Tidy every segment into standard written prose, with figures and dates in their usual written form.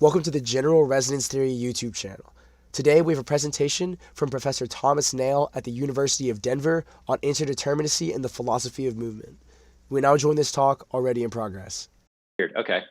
Welcome to the General Resonance Theory YouTube channel. Today we have a presentation from Professor Thomas Nail at the University of Denver on Inter-determinacy and the philosophy of movement. We now join this talk already in progress. Weird. Okay.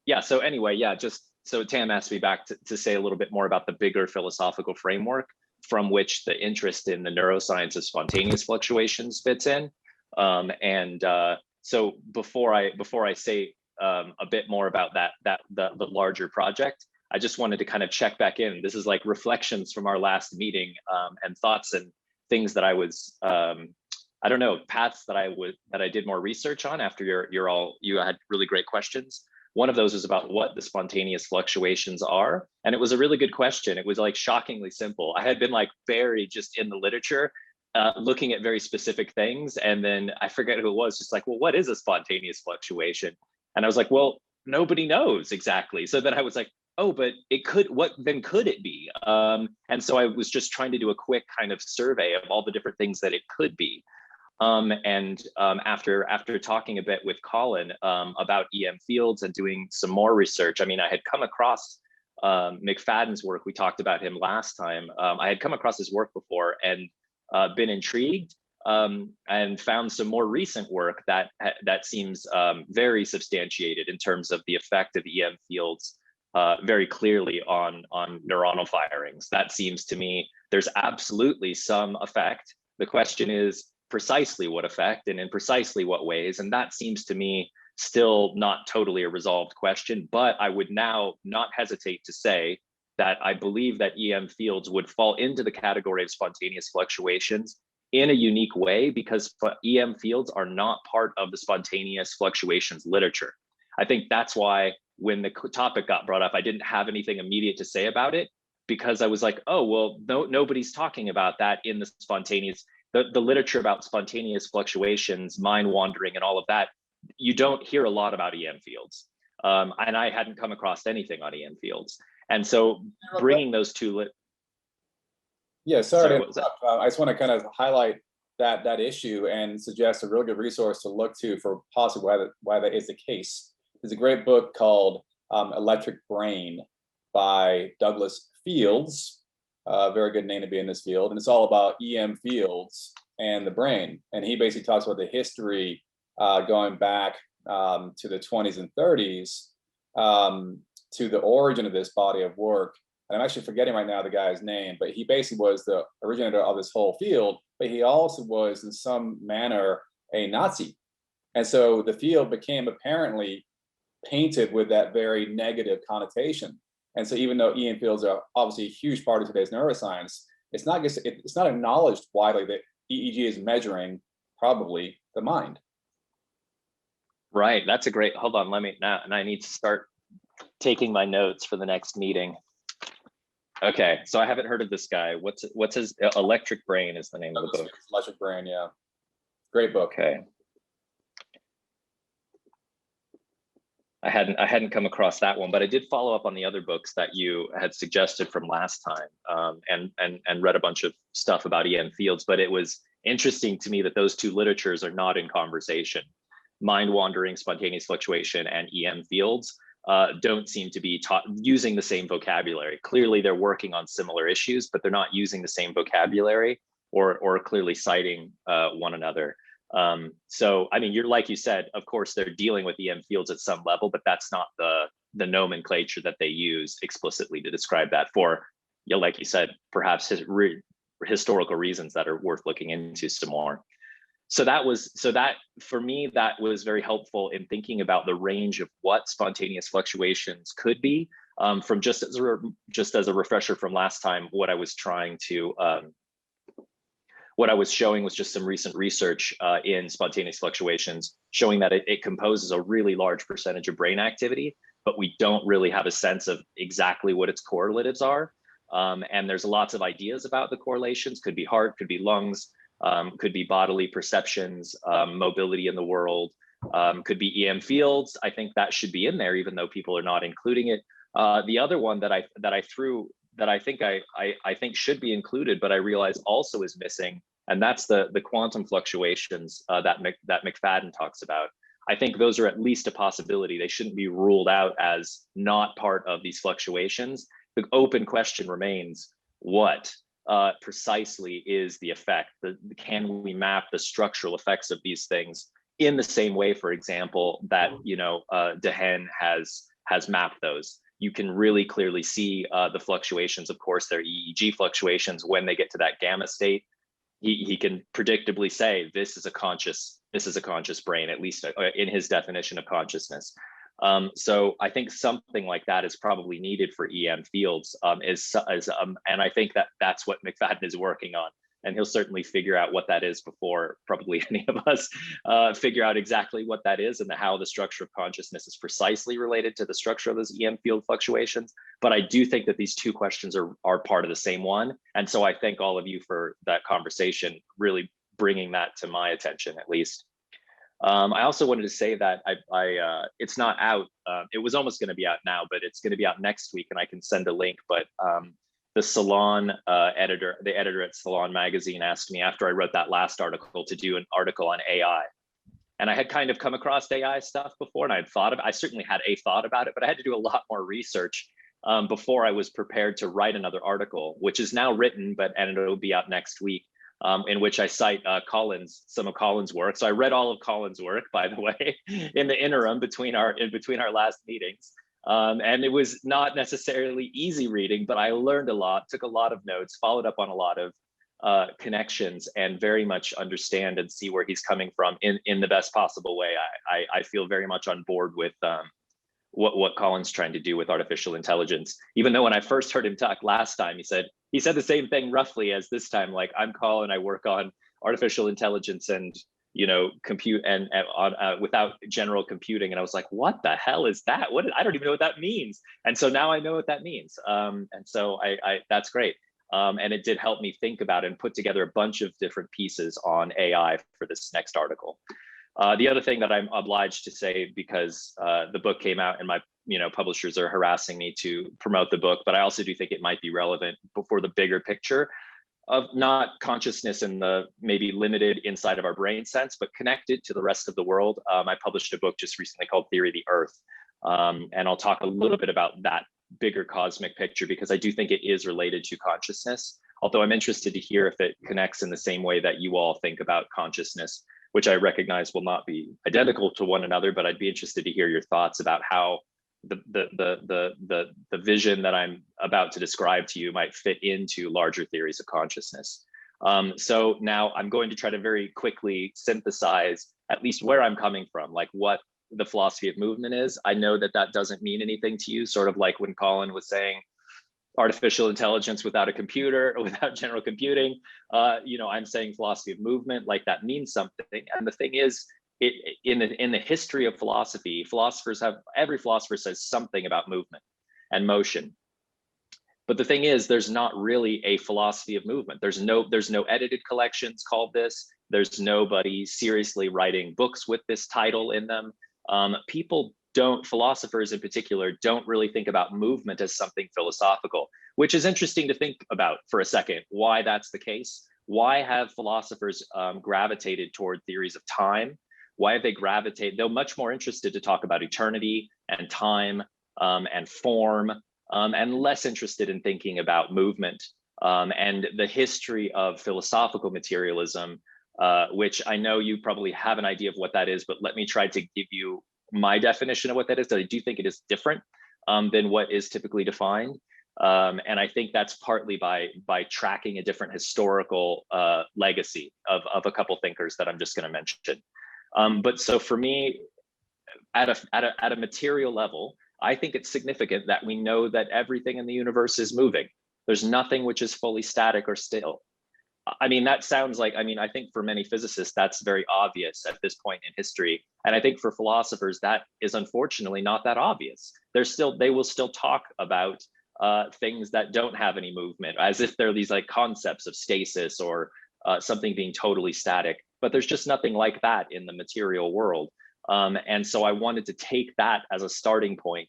Yeah. So anyway, yeah, just so Tam asked me back to say a little bit more about the bigger philosophical framework from which the interest in the neuroscience of spontaneous fluctuations fits in. So before I say a bit more about the larger project, I just wanted to kind of check back in. This is like reflections from our last meeting, and thoughts and things that I was I don't know, paths that I did more research on after you had really great questions. One of those was about what the spontaneous fluctuations are. And it was a really good question. It was like shockingly simple. I had been like buried just in the literature, looking at very specific things. And then I forget who it was, just like, well, what is a spontaneous fluctuation? And I was like, well, nobody knows exactly. So then I was like, oh, but it could, what then could it be? And so I was just trying to do a quick kind of survey of all the different things that it could be. After talking a bit with Colin about EM fields and doing some more research, I mean, I had come across McFadden's work. We talked about him last time. I had come across his work before and been intrigued, and found some more recent work that seems very substantiated in terms of the effect of EM fields very clearly on neuronal firings. That seems to me there's absolutely some effect. The question is, precisely what effect and in precisely what ways, and that seems to me still not totally a resolved question. But I would now not hesitate to say that I believe that EM fields would fall into the category of spontaneous fluctuations in a unique way, because EM fields are not part of the spontaneous fluctuations literature. I think that's why when the topic got brought up, I didn't have anything immediate to say about it, because I was like, oh, well, nobody's talking about that in the spontaneous. The literature about spontaneous fluctuations, mind wandering, and all of that, you don't hear a lot about EM fields. And I hadn't come across anything on EM fields. And so bringing those two... Yeah, sorry to interrupt. I just want to kind of highlight that issue and suggest a really good resource to look to for possibly why that is the case. There's a great book called Electric Brain by Douglas Fields. Very good name to be in this field, and it's all about EM fields and the brain. And he basically talks about the history going back to the 20s and 30s to the origin of this body of work. And I'm actually forgetting right now the guy's name, but he basically was the originator of this whole field, but he also was in some manner a Nazi. And so the field became apparently painted with that very negative connotation. And so even though EM fields are obviously a huge part of today's neuroscience, it's not acknowledged widely that EEG is measuring probably the mind. Right, that's a great, hold on, let me, now, and I need to start taking my notes for the next meeting. Okay, so I haven't heard of this guy. What's his, Electric Brain is the name of the book. Electric Brain, yeah. Great book. Okay. I hadn't come across that one, but I did follow up on the other books that you had suggested from last time, and read a bunch of stuff about EM fields. But it was interesting to me that those two literatures are not in conversation. Mind wandering, spontaneous fluctuation, and EM fields don't seem to be taught using the same vocabulary. Clearly, they're working on similar issues, but they're not using the same vocabulary or clearly citing one another. So, I mean, like you said, of course, they're dealing with EM fields at some level, but that's not the nomenclature that they use explicitly to describe that for, you know, like you said, perhaps historical reasons that are worth looking into some more. So that for me, that was very helpful in thinking about the range of what spontaneous fluctuations could be. From just as a refresher from last time, what I was showing was just some recent research in spontaneous fluctuations, showing that it composes a really large percentage of brain activity, but we don't really have a sense of exactly what its correlatives are. And there's lots of ideas about the correlations. Could be heart, could be lungs, could be bodily perceptions, mobility in the world, could be EM fields. I think that should be in there, even though people are not including it. The other one that I threw that I think should be included, but I realize also is missing, and that's the quantum fluctuations that McFadden talks about. I think those are at least a possibility. They shouldn't be ruled out as not part of these fluctuations. The open question remains, what precisely is the effect? Can we map the structural effects of these things in the same way, for example, that Dehaene has mapped those? You can really clearly see the fluctuations. Of course, they're EEG fluctuations when they get to that gamma state. He can predictably say this is a conscious brain, at least in his definition of consciousness. So I think something like that is probably needed for EM fields, and I think that's what McFadden is working on, and he'll certainly figure out what that is before probably any of us figure out exactly what that is and how the structure of consciousness is precisely related to the structure of those EM field fluctuations. But I do think that these two questions are part of the same one, and so I thank all of you for that conversation, really bringing that to my attention at least. I also wanted to say that it's not out. It was almost going to be out now, but it's going to be out next week, and I can send a link. But the Salon editor, the editor at Salon magazine, asked me after I wrote that last article to do an article on AI. And I had kind of come across AI stuff before, and I certainly had a thought about it, but I had to do a lot more research before I was prepared to write another article, which is now written, and it'll be out next week. In which I cite some of Colin's work. So I read all of Colin's work, by the way, in the interim between our last meetings. And it was not necessarily easy reading, but I learned a lot, took a lot of notes, followed up on a lot of connections, and very much understand and see where he's coming from in the best possible way. I feel very much on board with what Colin's trying to do with artificial intelligence. Even though when I first heard him talk last time, he said the same thing roughly as this time, like, I'm Colin, I work on artificial intelligence and compute and without general computing. And I was like, what the hell is that? I don't even know what that means. And so now I know what that means. And so that's great. And it did help me think about and put together a bunch of different pieces on AI for this next article. The other thing that I'm obliged to say, because the book came out and my publishers are harassing me to promote the book, but I also do think it might be relevant for the bigger picture of not consciousness in the maybe limited inside of our brain sense, but connected to the rest of the world. I published a book just recently called Theory of the Earth, and I'll talk a little bit about that bigger cosmic picture, because I do think it is related to consciousness, although I'm interested to hear if it connects in the same way that you all think about consciousness, which I recognize will not be identical to one another, but I'd be interested to hear your thoughts about how the vision that I'm about to describe to you might fit into larger theories of consciousness. So now I'm going to try to very quickly synthesize at least where I'm coming from, like what the philosophy of movement is. I know that doesn't mean anything to you, sort of like when Colin was saying artificial intelligence without a computer or without general computing. I'm saying philosophy of movement, like that means something. And the thing is, in the history of philosophy, every philosopher says something about movement and motion. But the thing is, there's not really a philosophy of movement. There's no edited collections called this. There's nobody seriously writing books with this title in them. Philosophers in particular don't really think about movement as something philosophical, which is interesting to think about for a second, why that's the case. Why have philosophers gravitated toward theories of time? Why have they gravitated? They're much more interested to talk about eternity and time and form, and less interested in thinking about movement. And the history of philosophical materialism, which I know you probably have an idea of what that is, but let me try to give you my definition of what that is. I do think it is different than what is typically defined. And I think that's partly by tracking a different historical legacy of a couple thinkers that I'm just going to mention. But so for me, at a material level, I think it's significant that we know that everything in the universe is moving. There's nothing which is fully static or still. I mean, that sounds like, I think for many physicists, that's very obvious at this point in history. And I think for philosophers, that is unfortunately not that obvious. They will still talk about things that don't have any movement, as if they're these like concepts of stasis or something being totally static, but there's just nothing like that in the material world. And so I wanted to take that as a starting point,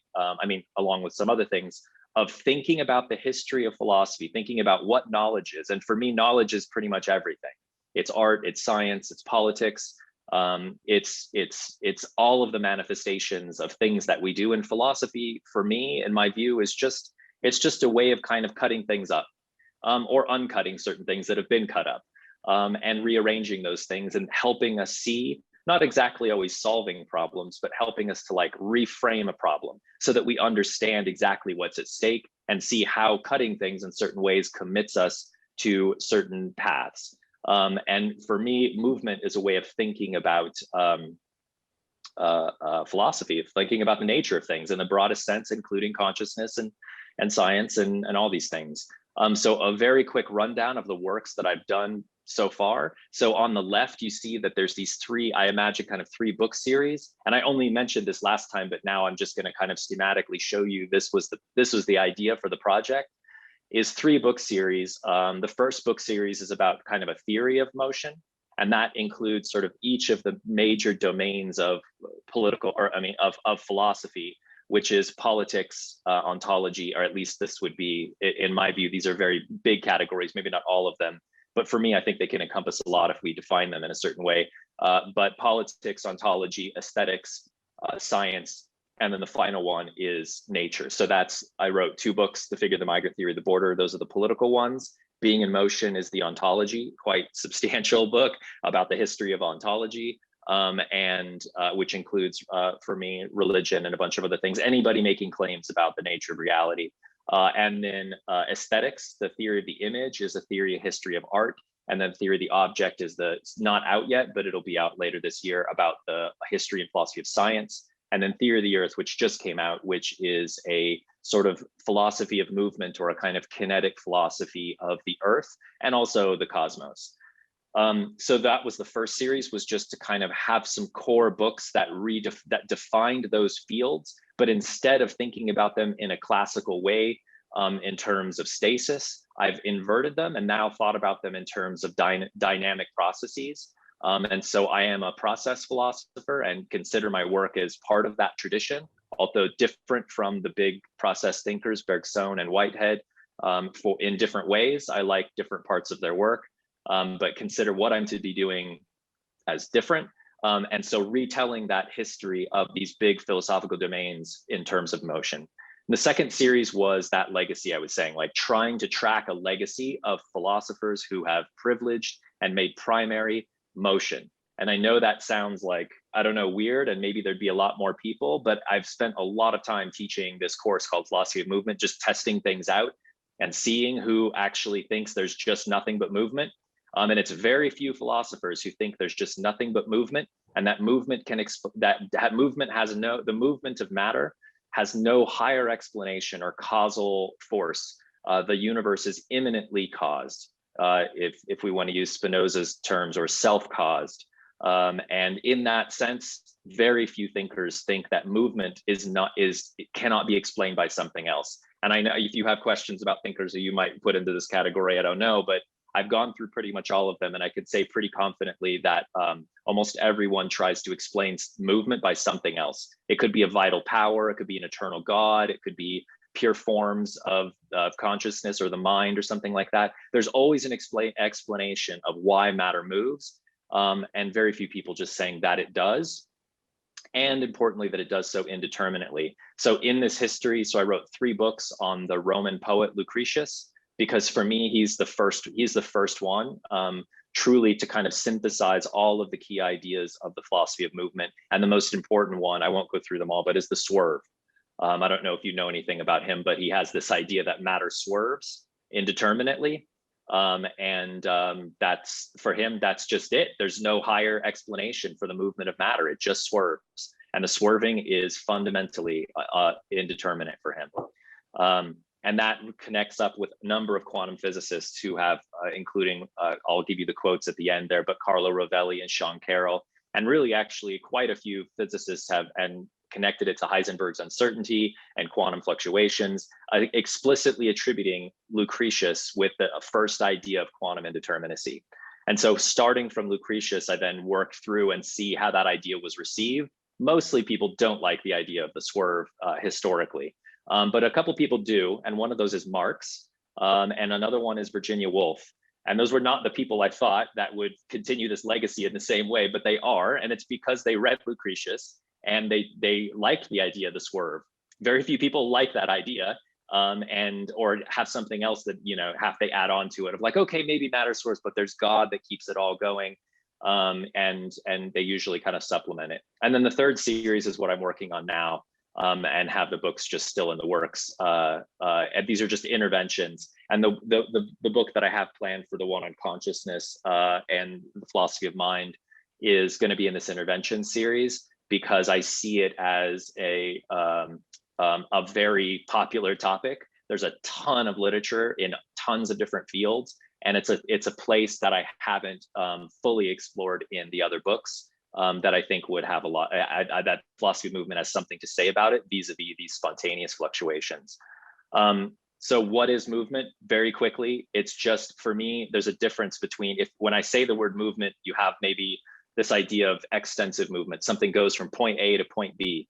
along with some other things, of thinking about the history of philosophy, thinking about what knowledge is. And for me, knowledge is pretty much everything. It's art, it's science, it's politics, It's all of the manifestations of things that we do in philosophy. For me, in my view, it's just a way of kind of cutting things up, or uncutting certain things that have been cut up, and rearranging those things and helping us see, not exactly always solving problems, but helping us to like reframe a problem so that we understand exactly what's at stake and see how cutting things in certain ways commits us to certain paths. And for me, movement is a way of thinking about philosophy, of thinking about the nature of things in the broadest sense, including consciousness and science and all these things. So a very quick rundown of the works that I've done so far. So on the left, you see that there's these three, I imagine, kind of 3-book series. And I only mentioned this last time, but now I'm just going to kind of schematically show you this was the idea for the project, is 3-book series. The first book series is about kind of a theory of motion. And that includes sort of each of the major domains of political, or I mean, of philosophy, which is politics, ontology, or at least this would be, in my view, these are very big categories, maybe not all of them. But for me, I think they can encompass a lot if we define them in a certain way. But politics, ontology, aesthetics, science, and then the final one is nature. So I wrote 2 books, The Figure, the Migrant Theory, The Border. Those are the political ones. Being in Motion is the ontology, quite substantial book about the history of ontology, and which includes, for me, religion and a bunch of other things. Anybody making claims about the nature of reality. And then aesthetics, the theory of the image, is a theory of history of art. And then theory of the object is it's not out yet, but it'll be out later this year, about the history and philosophy of science. And then theory of the earth, which just came out, which is a sort of philosophy of movement, or a kind of kinetic philosophy of the earth and also the cosmos. So that was the first series, was just to kind of have some core books that defined those fields, but instead of thinking about them in a classical way, in terms of stasis, I've inverted them and now thought about them in terms of dynamic processes. And so I am a process philosopher and consider my work as part of that tradition, although different from the big process thinkers, Bergson and Whitehead, in different ways. I like different parts of their work. But consider what I'm to be doing as different. And so retelling that history of these big philosophical domains in terms of motion. And the second series was that legacy I was saying, like trying to track a legacy of philosophers who have privileged and made primary motion. And I know that sounds like, I don't know, weird, and maybe there'd be a lot more people, but I've spent a lot of time teaching this course called Philosophy of Movement, just testing things out and seeing who actually thinks there's just nothing but movement. And it's very few philosophers who think there's just nothing but movement, and that movement that movement has the movement of matter has no higher explanation or causal force. The universe is immanently caused, if we want to use Spinoza's terms, or self-caused. And in that sense, very few thinkers think that movement cannot be explained by something else. And I know if you have questions about thinkers who you might put into this category, I don't know, but I've gone through pretty much all of them, and I could say pretty confidently that almost everyone tries to explain movement by something else. It could be a vital power, it could be an eternal God, it could be pure forms of consciousness or the mind or something like that. There's always an explanation of why matter moves, and very few people just saying that it does, and importantly, that it does so indeterminately. So in this history, so I wrote 3 books on the Roman poet Lucretius, because for me, he's the first one truly to kind of synthesize all of the key ideas of the philosophy of movement. And the most important one, I won't go through them all, but is the swerve. I don't know if you know anything about him, but he has this idea that matter swerves indeterminately. That's, for him, that's just it. There's no higher explanation for the movement of matter. It just swerves. And the swerving is fundamentally indeterminate for him. And that connects up with a number of quantum physicists who have, including, I'll give you the quotes at the end there, but Carlo Rovelli and Sean Carroll, and really actually quite a few physicists have connected it to Heisenberg's uncertainty and quantum fluctuations, explicitly attributing Lucretius with the first idea of quantum indeterminacy. And so starting from Lucretius, I then worked through and see how that idea was received. Mostly people don't like the idea of the swerve historically. But a couple people do, and one of those is Marx, and another one is Virginia Woolf. And those were not the people I thought that would continue this legacy in the same way, but they are. And it's because they read Lucretius and they liked the idea of the swerve. Very few people like that idea, or have something else that, have they add on to it of like, okay, maybe matter source, but there's God that keeps it all going. And they usually kind of supplement it. And then the third series is what I'm working on now, and have the books just still in the works. And these are just interventions. And the book that I have planned for the one on consciousness and the philosophy of mind is going to be in this intervention series, because I see it as a very popular topic. There's a ton of literature in tons of different fields, and it's a place that I haven't fully explored in the other books, that I think would have a lot, that philosophy of movement has something to say about it vis-a-vis these spontaneous fluctuations. So what is movement? Very quickly, it's just, for me, there's a difference between, when I say the word movement, you have maybe this idea of extensive movement. Something goes from point A to point B.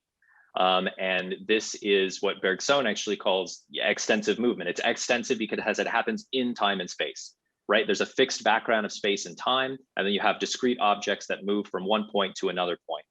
And this is what Bergson actually calls extensive movement. It's extensive because it happens in time and space, right? There's a fixed background of space and time, and then you have discrete objects that move from one point to another point.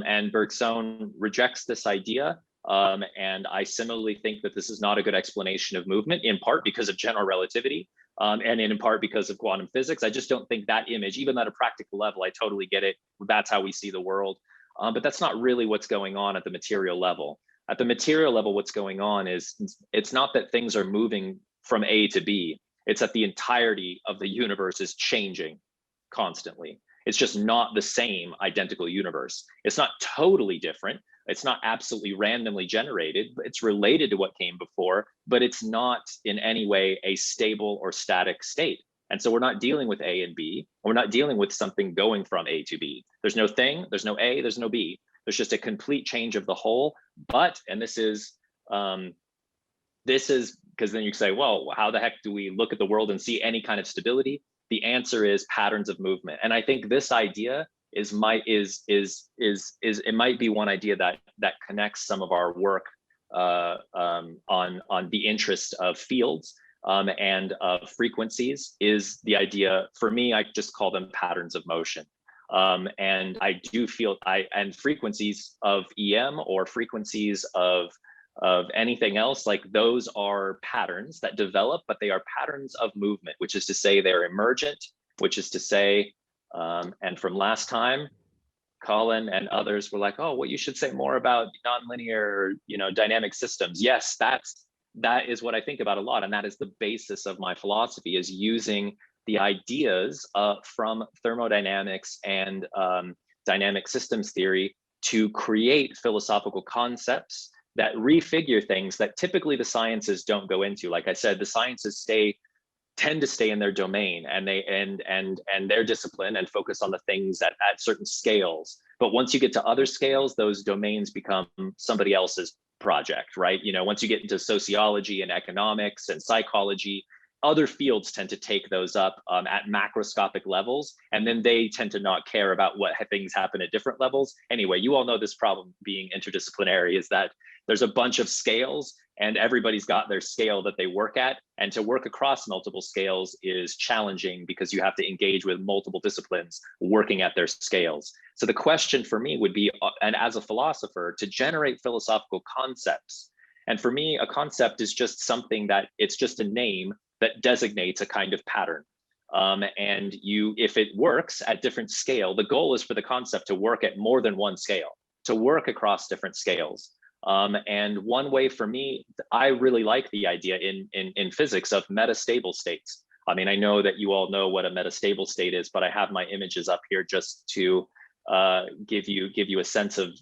And Bergson rejects this idea. And I similarly think that this is not a good explanation of movement, in part because of general relativity, and in part because of quantum physics. I just don't think that image, even at a practical level, I totally get it. That's how we see the world. But that's not really what's going on at the material level. At the material level, what's going on is, it's not that things are moving from A to B. It's that the entirety of the universe is changing constantly. It's just not the same identical universe. It's not totally different. It's not absolutely randomly generated, but it's related to what came before, but it's not in any way a stable or static state. And so we're not dealing with A and B. We're not dealing with something going from A to B. There's no thing, there's no A, there's no B. There's just a complete change of the whole. But, and this is because then you say, well, how the heck do we look at the world and see any kind of stability? The answer is patterns of movement. And I think this idea it might be one idea that connects some of our work on the interest of fields and of frequencies, is the idea. For me, I just call them patterns of motion. And I do feel and frequencies of EM or frequencies of anything else, like those are patterns that develop, but they are patterns of movement, which is to say they're emergent, which is to say, and from last time, Colin and others were like, oh, what you should say more about nonlinear, dynamic systems. Yes, that is what I think about a lot. And that is the basis of my philosophy, is using the ideas from thermodynamics and dynamic systems theory to create philosophical concepts that refigure things that typically the sciences don't go into. Like I said, the sciences tend to stay in their domain and their discipline and focus on the things at certain scales. But once you get to other scales, those domains become somebody else's project, right? Once you get into sociology and economics and psychology, other fields tend to take those up at macroscopic levels, and then they tend to not care about what things happen at different levels. Anyway, you all know this problem being interdisciplinary is that there's a bunch of scales and everybody's got their scale that they work at. And to work across multiple scales is challenging because you have to engage with multiple disciplines working at their scales. So the question for me would be, and as a philosopher, to generate philosophical concepts. And for me, a concept is just something that it's just a name that designates a kind of pattern. And if it works at different scale, the goal is for the concept to work at more than one scale, to work across different scales. And one way for me, I really like the idea in physics of metastable states. I mean, I know that you all know what a metastable state is, but I have my images up here just to give you a sense of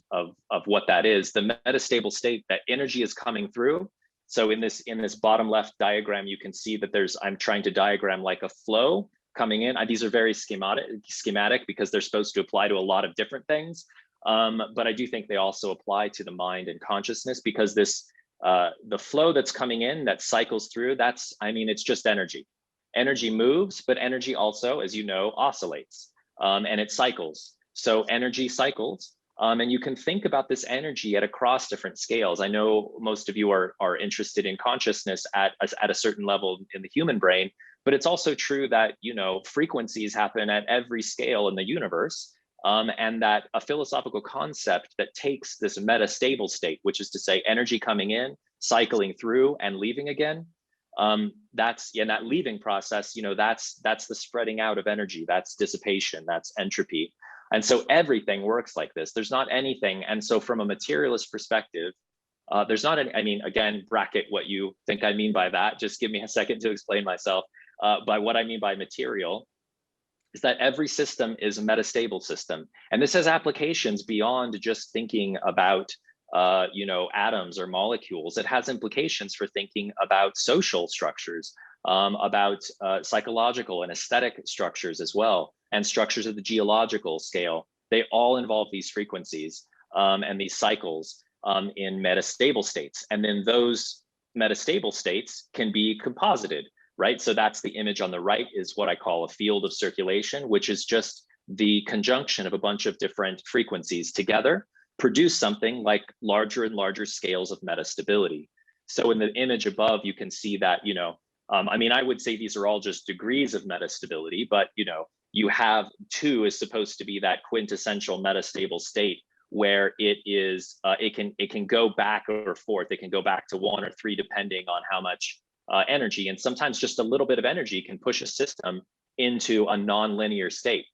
what that is. The metastable state, that energy is coming through. So in this bottom left diagram, you can see that I'm trying to diagram like a flow coming in. These are very schematic because they're supposed to apply to a lot of different things. But I do think they also apply to the mind and consciousness, because the flow that's coming in that cycles through, it's just energy. Energy moves, but energy also, as you know, oscillates and it cycles. So energy cycles. And you can think about this energy at across different scales. I know most of you are interested in consciousness at a certain level in the human brain, But it's also true that, frequencies happen at every scale in the universe. And that a philosophical concept that takes this metastable state, which is to say energy coming in, cycling through and leaving again, that's in that leaving process, that's the spreading out of energy, that's dissipation, that's entropy. And so everything works like this. There's not anything. And so from a materialist perspective, there's not any, I mean, again, bracket what you think I mean by that. Just give me a second to explain myself. By what I mean by material is that every system is a metastable system. And this has applications beyond just thinking about atoms or molecules. It has implications for thinking about social structures, about psychological and aesthetic structures as well, and structures of the geological scale. They all involve these frequencies and these cycles in metastable states. And then those metastable states can be composited, right? So that's the image on the right, is what I call a field of circulation, which is just the conjunction of a bunch of different frequencies together produce something like larger and larger scales of metastability. So in the image above, you can see that, I would say these are all just degrees of metastability, but you have 2 is supposed to be that quintessential metastable state where it is, it can go back or forth. It can go back to 1 or 3 depending on how much energy, and sometimes just a little bit of energy can push a system into a non-linear state.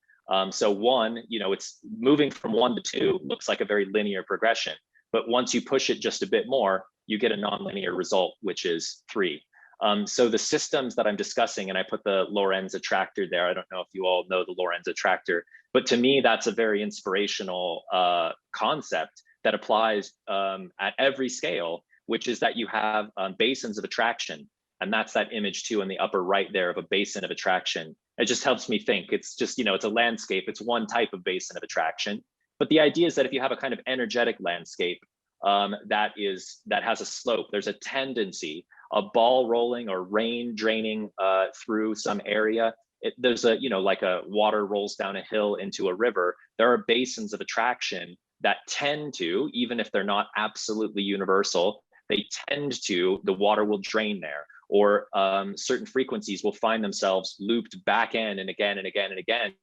So 1, it's moving from 1 to 2 looks like a very linear progression, but once you push it just a bit more, you get a non-linear result, which is 3. So the systems that I'm discussing, and I put the Lorentz attractor there. I don't know if you all know the Lorentz attractor, but to me, that's a very inspirational concept that applies at every scale, which is that you have basins of attraction. And that's that image 2 in the upper right there of a basin of attraction. It just helps me think. It's just, it's a landscape. It's one type of basin of attraction. But the idea is that if you have a kind of energetic landscape that has a slope, there's a tendency, a ball rolling or rain draining through some area. There's a, like a water rolls down a hill into a river. There are basins of attraction that tend to, even if they're not absolutely universal, they tend to, the water will drain there. Or certain frequencies will find themselves looped back in and again and again and again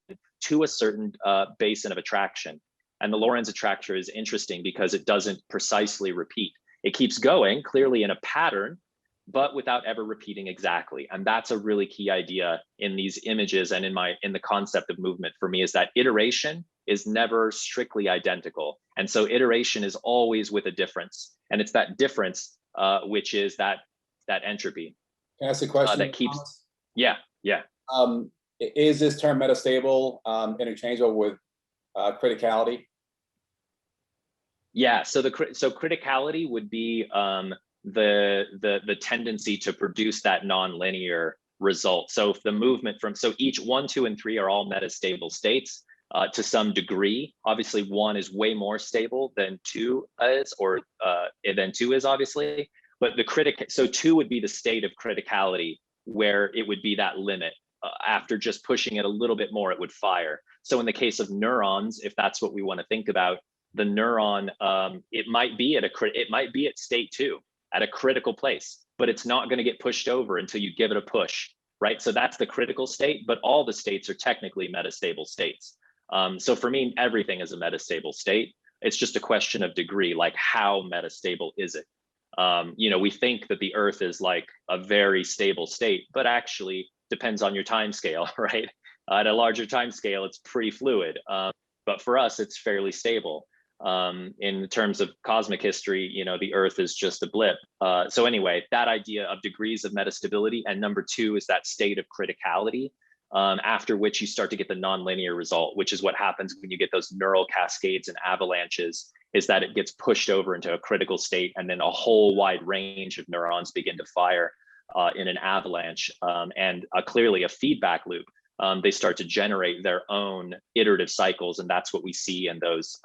to a certain basin of attraction. And the Lorentz attractor is interesting because it doesn't precisely repeat. It keeps going clearly in a pattern, but without ever repeating exactly. And that's a really key idea in these images and in the concept of movement for me, is that iteration is never strictly identical. And so iteration is always with a difference. And it's that difference, which is that entropy. Can I ask a question? That keeps, Thomas? Yeah. Is this term metastable interchangeable with criticality? Yeah, so criticality would be the tendency to produce that non-linear result. So if the movement so each 1, 2, and 3 are all metastable states to some degree. Obviously 1 is way more stable than 2 is, or than 2 is obviously. But so 2 would be the state of criticality, where it would be that limit. After just pushing it a little bit more, it would fire. So in the case of neurons, if that's what we want to think about, the neuron, it might be at state 2, at a critical place, but it's not going to get pushed over until you give it a push, right? So that's the critical state, but all the states are technically metastable states. So for me, everything is a metastable state. It's just a question of degree, like how metastable is it? We think that the Earth is like a very stable state, but actually depends on your time scale, right? At a larger time scale, it's pretty fluid. But for us, it's fairly stable. In terms of cosmic history, the Earth is just a blip. So anyway, that idea of degrees of metastability, and number 2 is that state of criticality, after which you start to get the nonlinear result, which is what happens when you get those neural cascades and avalanches, is that it gets pushed over into a critical state, and then a whole wide range of neurons begin to fire in an avalanche, and clearly a feedback loop. They start to generate their own iterative cycles, and that's what we see in those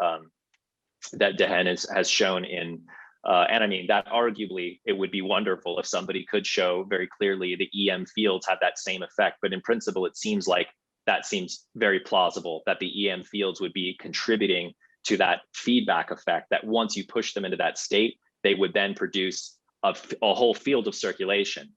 that Dehen has shown in. And I mean, that arguably, it would be wonderful if somebody could show very clearly the EM fields have that same effect. But in principle, it seems like that seems very plausible, that the EM fields would be contributing to that feedback effect, that once you push them into that state, they would then produce a whole field of circulation.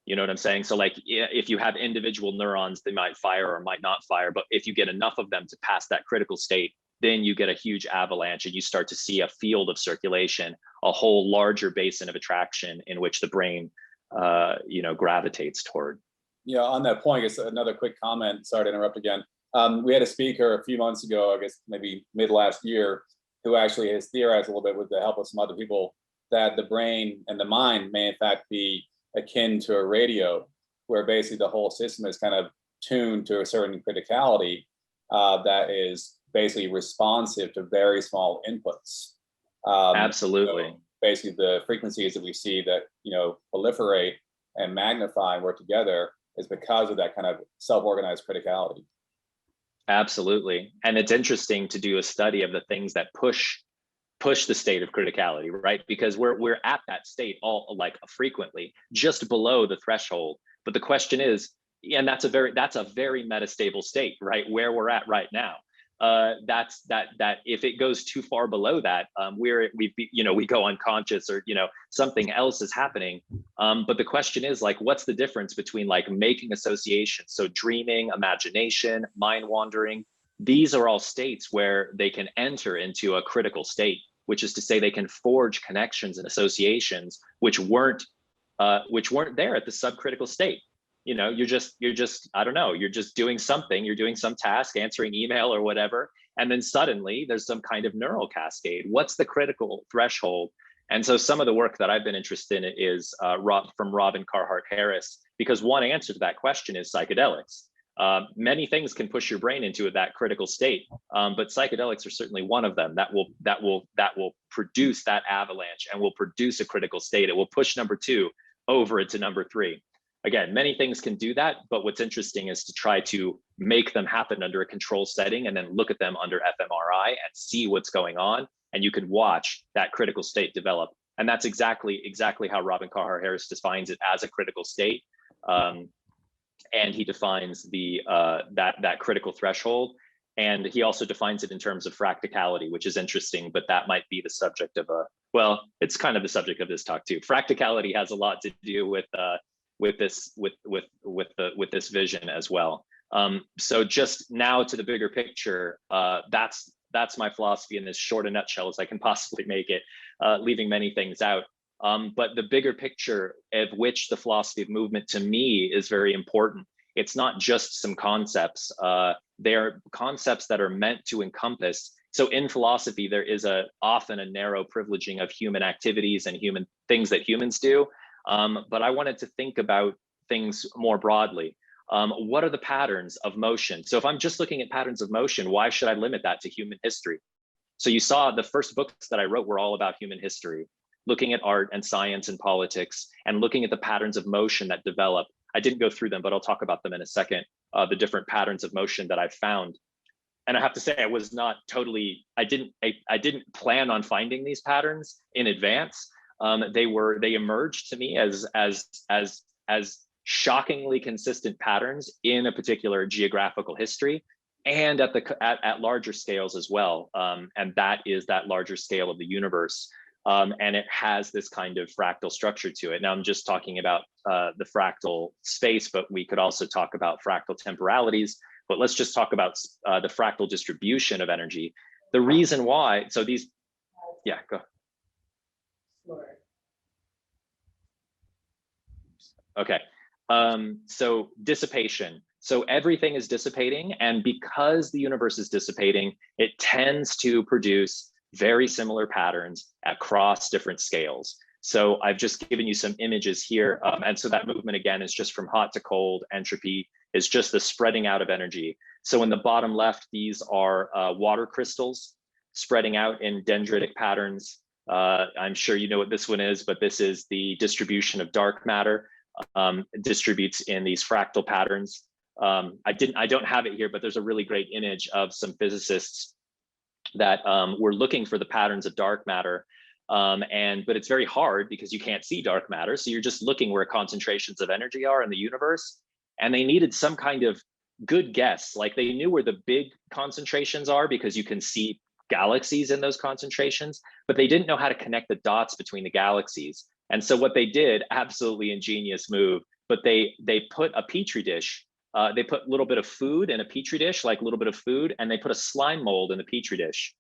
You know what I'm saying? So like, if you have individual neurons, they might fire or might not fire, but if you get enough of them to pass that critical state, then you get a huge avalanche and you start to see a field of circulation, a whole larger basin of attraction in which the brain, gravitates toward. Yeah, on that point, I guess another quick comment, sorry to interrupt again. We had a speaker a few months ago, I guess maybe mid last year, who actually has theorized a little bit with the help of some other people that the brain and the mind may in fact be akin to a radio, where basically the whole system is kind of tuned to a certain criticality that is basically responsive to very small inputs. Absolutely. So basically, the frequencies that we see that proliferate and magnify and work together is because of that kind of self-organized criticality. Absolutely. And it's interesting to do a study of the things that push the state of criticality, right? Because we're at that state all like frequently, just below the threshold. But the question is, and that's a very metastable state, right? Where we're at right now. That's that if it goes too far below that, we go unconscious, or something else is happening. But the question is, like, what's the difference between like making associations, so dreaming, imagination, mind wandering? These are all states where they can enter into a critical state, which is to say they can forge connections and associations which weren't there at the subcritical state. You're just, I don't know, you're just doing something, you're doing some task, answering email or whatever. And then suddenly there's some kind of neural cascade. What's the critical threshold? And so some of the work that I've been interested in is from Robin Carhart Harris, because one answer to that question is psychedelics. Many things can push your brain into that critical state, but psychedelics are certainly one of them that will produce that avalanche and will produce a critical state. It will push number 2 over into number 3. Again, many things can do that, but what's interesting is to try to make them happen under a control setting and then look at them under fMRI and see what's going on. And you can watch that critical state develop. And that's exactly how Robin Carhart Harris defines it, as a critical state. And he defines that critical threshold. And he also defines it in terms of fractality, which is interesting, but that might be the subject of it's kind of the subject of this talk too. Fractality has a lot to do with this vision as well. So just now to the bigger picture, that's my philosophy in as short a nutshell as I can possibly make it, leaving many things out. But the bigger picture, of which the philosophy of movement to me is very important. It's not just some concepts. They're concepts that are meant to encompass. So in philosophy, there is often a narrow privileging of human activities and human things that humans do. But I wanted to think about things more broadly. What are the patterns of motion? So if I'm just looking at patterns of motion, why should I limit that to human history? So you saw the first books that I wrote were all about human history, looking at art and science and politics, and looking at the patterns of motion that develop. I didn't go through them, but I'll talk about them in a second, the different patterns of motion that I've found. And I have to say, I didn't plan on finding these patterns in advance. They emerged to me as shockingly consistent patterns in a particular geographical history, and at larger scales as well. And that is that larger scale of the universe. And it has this kind of fractal structure to it. Now I'm just talking about the fractal space, but we could also talk about fractal temporalities. But let's just talk about the fractal distribution of energy. The reason why, so these, yeah, go. Okay, so dissipation. So everything is dissipating, and because the universe is dissipating, it tends to produce very similar patterns across different scales. So I've just given you some images here. And so that movement again is just from hot to cold. Entropy is just the spreading out of energy. So in the bottom left, these are water crystals spreading out in dendritic patterns. I'm sure you know what this one is, but this is the distribution of dark matter. Distributes in these fractal patterns. I don't have it here, but there's a really great image of some physicists that were looking for the patterns of dark matter. But it's very hard because you can't see dark matter. So you're just looking where concentrations of energy are in the universe. And they needed some kind of good guess. Like they knew where the big concentrations are because you can see galaxies in those concentrations, but they didn't know how to connect the dots between the galaxies. And so what they did, absolutely ingenious move, but they put a petri dish. They put a little bit of food in a petri dish, like a little bit of food, and they put a slime mold in the petri dish,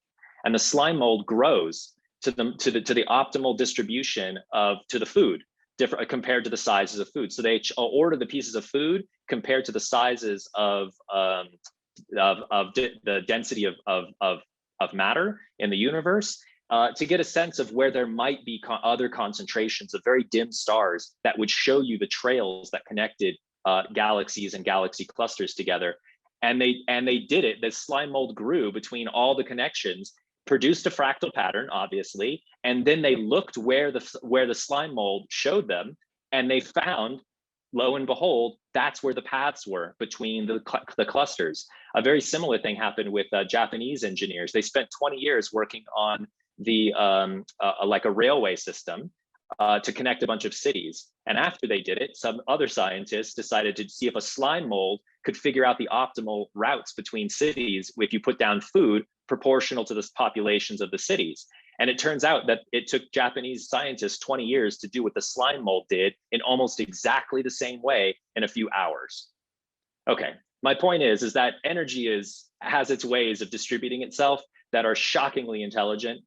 and the slime mold grows to the optimal distribution to the food, different compared to the sizes of food. So they order the pieces of food compared to the sizes of the density of matter in the universe, to get a sense of where there might be other concentrations of very dim stars that would show you the trails that connected galaxies and galaxy clusters together. And they did it. The slime mold grew between all the connections, produced a fractal pattern, obviously, and then they looked where the slime mold showed them, and they found, lo and behold, that's where the paths were between the clusters. A very similar thing happened with Japanese engineers. They spent 20 years working on the like a railway system to connect a bunch of cities. And after they did it, some other scientists decided to see if a slime mold could figure out the optimal routes between cities if you put down food proportional to the populations of the cities. And it turns out that it took Japanese scientists 20 years to do what the slime mold did in almost exactly the same way in a few hours. Okay, my point is that energy has its ways of distributing itself that are shockingly intelligent,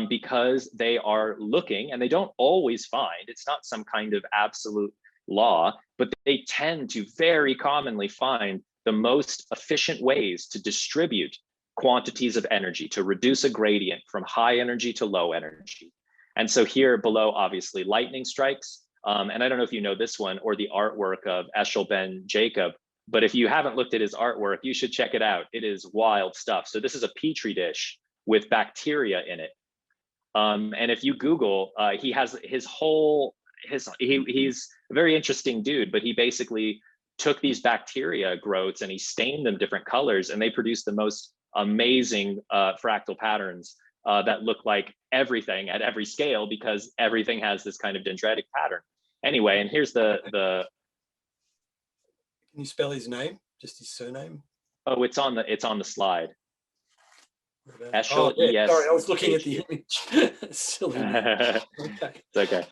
because they are looking, and they don't always find, it's not some kind of absolute law, but they tend to very commonly find the most efficient ways to distribute quantities of energy, to reduce a gradient from high energy to low energy. And so here below, obviously, lightning strikes. And I don't know if you know this one or the artwork of Eshel Ben Jacob, but if you haven't looked at his artwork, you should check it out. It is wild stuff. So this is a petri dish with bacteria in it. And if you Google, he has he's a very interesting dude, but he basically took these bacteria growths and he stained them different colors, and they produced the most amazing fractal patterns that look like everything at every scale, because everything has this kind of dendritic pattern. Anyway, and here's the Can you spell his name? Just his surname? Oh, it's on the slide. Eshel, sorry, I was looking at the image. Silly me. Okay. It's okay.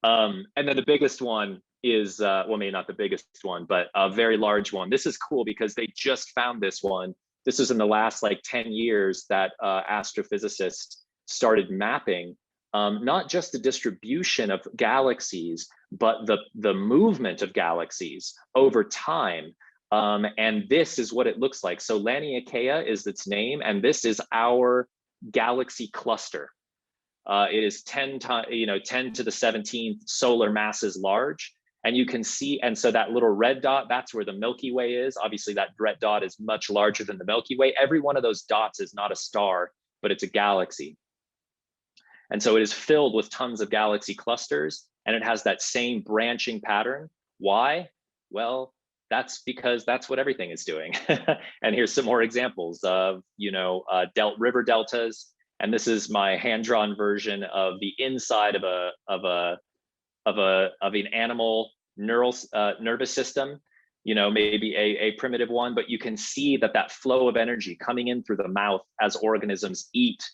And then the biggest one is, well, maybe not the biggest one, but a very large one. This is cool because they just found this one. This is in the last like 10 years that astrophysicists started mapping not just the distribution of galaxies, but the movement of galaxies over time. And this is what it looks like. So Laniakea is its name, and this is our galaxy cluster. It is 10 to the 17th solar masses large. And you can see, and so that little red dot, that's where the Milky Way is. Obviously that red dot is much larger than the Milky Way. Every one of those dots is not a star, but it's a galaxy. And so it is filled with tons of galaxy clusters, and it has that same branching pattern. Why? Well, that's because that's what everything is doing. And here's some more examples of, river deltas. And this is my hand-drawn version of the inside of an animal nervous system, maybe a primitive one, but you can see that flow of energy coming in through the mouth as organisms eat,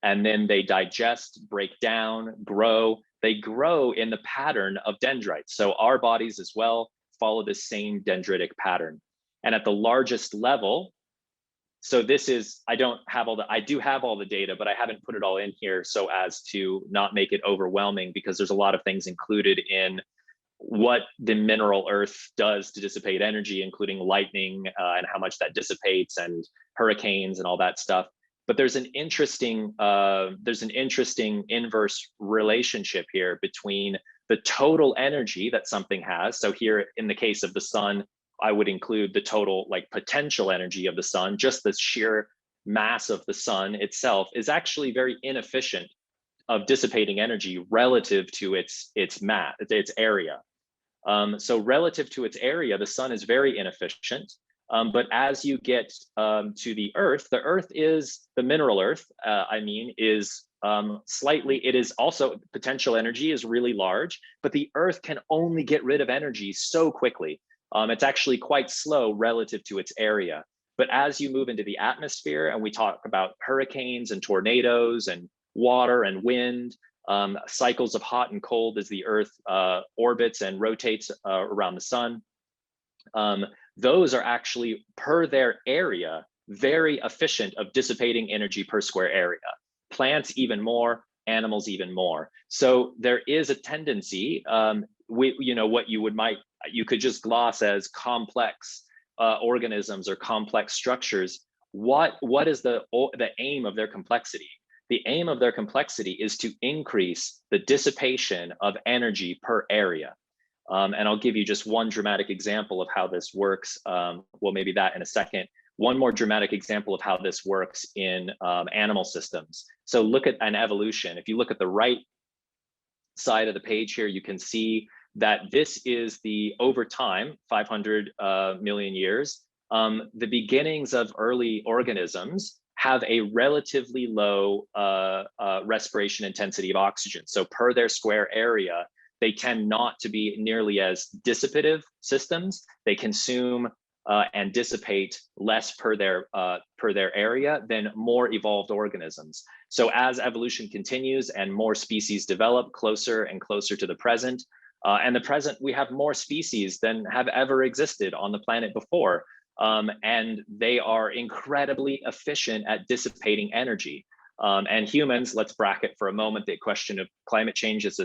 and then they digest, break down, grow. They grow in the pattern of dendrites. So our bodies as well follow the same dendritic pattern. And at the largest level, so this is, I do have all the data, but I haven't put it all in here so as to not make it overwhelming, because there's a lot of things included in what the mineral earth does to dissipate energy, including lightning and how much that dissipates, and hurricanes and all that stuff. But there's an interesting inverse relationship here between the total energy that something has. So here in the case of the sun, I would include the total potential energy of the sun. Just the sheer mass of the sun itself is actually very inefficient of dissipating energy relative to its area. So relative to its area, the sun is very inefficient. But as you get to the earth is the mineral earth, it is also, potential energy is really large, but the earth can only get rid of energy so quickly. It's actually quite slow relative to its area. But as you move into the atmosphere and we talk about hurricanes and tornadoes and water and wind, cycles of hot and cold as the Earth orbits and rotates around the sun. Those are actually, per their area, very efficient of dissipating energy per square area. Plants even more, animals even more. So there is a tendency, what you could just gloss as complex organisms or complex structures. What is the aim of their complexity? The aim of their complexity is to increase the dissipation of energy per area. And I'll give you just one dramatic example of how this works. Well, maybe that in a second. One more dramatic example of how this works in animal systems. So look at an evolution. If you look at the right side of the page here, you can see that this is the, over time, 500 million years, the beginnings of early organisms have a relatively low respiration intensity of oxygen. So per their square area, they tend not to be nearly as dissipative systems. They consume and dissipate less per their area than more evolved organisms. So as evolution continues and more species develop closer and closer to the present, we have more species than have ever existed on the planet before. And they are incredibly efficient at dissipating energy. And humans, let's bracket for a moment the question of climate change is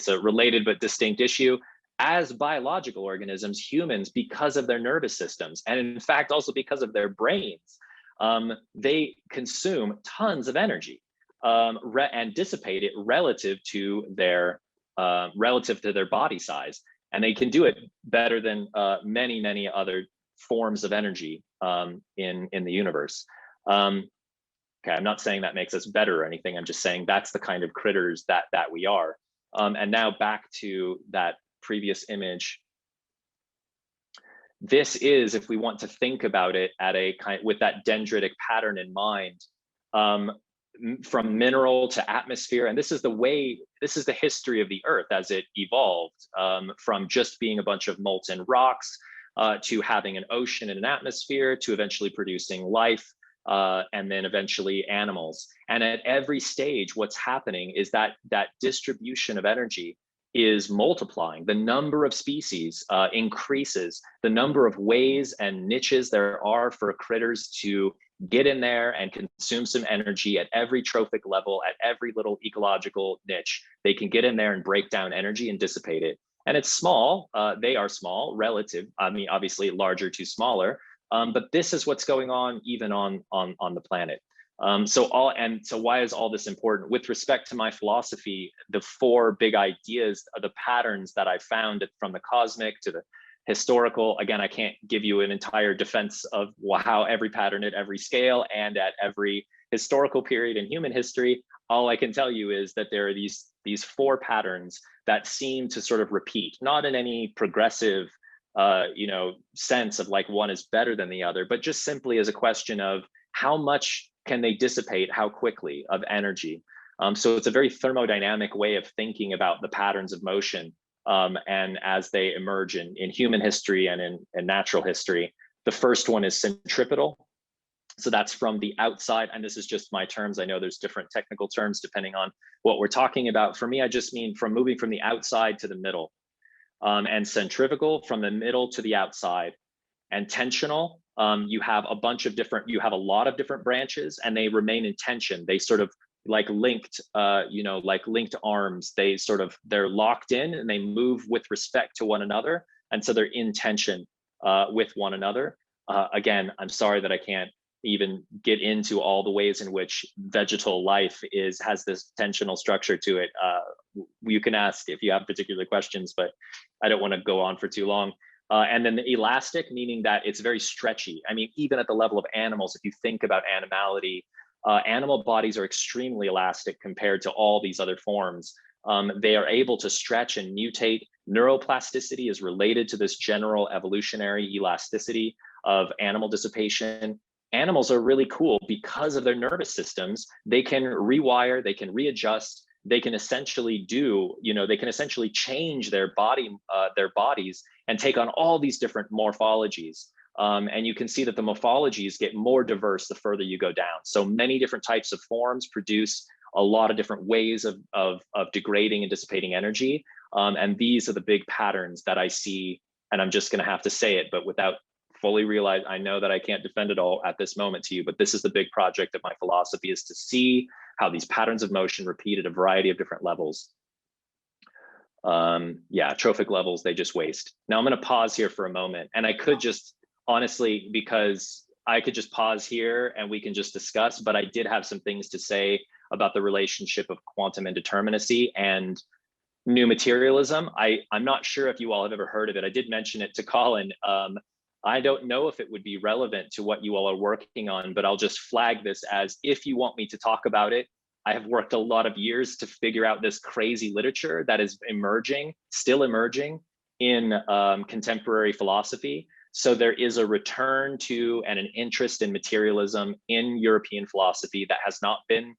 a related but distinct issue. As biological organisms, humans, because of their nervous systems, and in fact also because of their brains, they consume tons of energy and dissipate it relative to their body size, and they can do it better than many other forms of energy in the universe. Okay, I'm not saying that makes us better or anything. I'm just saying that's the kind of critters that we are. And now back to that previous image. This is, if we want to think about it at a kind with that dendritic pattern in mind, from mineral to atmosphere, and this is the history of the Earth as it evolved, from just being a bunch of molten rocks to having an ocean and an atmosphere to eventually producing life. And then eventually animals. And at every stage, what's happening is that distribution of energy is multiplying. The number of species increases. The number of ways and niches there are for critters to get in there and consume some energy at every trophic level, at every little ecological niche. They can get in there and break down energy and dissipate it. And it's small. They are small relative. I mean, obviously larger to smaller. But this is what's going on even on the planet. So why is all this important? With respect to my philosophy, the four big ideas are the patterns that I found from the cosmic to the historical. Again, I can't give you an entire defense of how every pattern at every scale and at every historical period in human history. All I can tell you is that there are these four patterns that seem to sort of repeat, not in any progressive sense of like one is better than the other, but just simply as a question of how much can they dissipate, how quickly, of energy. So it's a very thermodynamic way of thinking about the patterns of motion, and as they emerge in human history and in natural history. The first one is centripetal. So that's from the outside, and this is just my terms. I know there's different technical terms depending on what we're talking about. For me, I just mean from moving from the outside to the middle. And centrifugal, from the middle to the outside. And tensional, you have a lot of different branches, and they remain in tension. They sort of like linked, like linked arms. They're locked in and they move with respect to one another. And so they're in tension with one another. Again, I'm sorry that I can't even get into all the ways in which vegetal life has this tensional structure to it. You can ask if you have particular questions, but I don't want to go on for too long. And then the elastic, meaning that it's very stretchy. I mean, even at the level of animals, if you think about animality, animal bodies are extremely elastic compared to all these other forms. They are able to stretch and mutate. Neuroplasticity is related to this general evolutionary elasticity of animal dissipation. Animals are really cool because of their nervous systems. They can rewire, they can readjust, they can essentially change their bodies and take on all these different morphologies. And you can see that the morphologies get more diverse the further you go down. So many different types of forms produce a lot of different ways of degrading and dissipating energy. And these are the big patterns that I see, and I'm just gonna have to say it, but without fully realize, I know that I can't defend it all at this moment to you, but this is the big project of my philosophy, is to see how these patterns of motion repeat at a variety of different levels. Yeah, trophic levels, they just waste. Now I'm gonna pause here for a moment, and I could just, honestly, because I could just pause here and we can just discuss, but I did have some things to say about the relationship of quantum indeterminacy and new materialism. I'm not sure if you all have ever heard of it. I did mention it to Colin. I don't know if it would be relevant to what you all are working on, but I'll just flag this as, if you want me to talk about it, I have worked a lot of years to figure out this crazy literature that is emerging, still emerging in contemporary philosophy. So there is a return to and an interest in materialism in European philosophy that has not been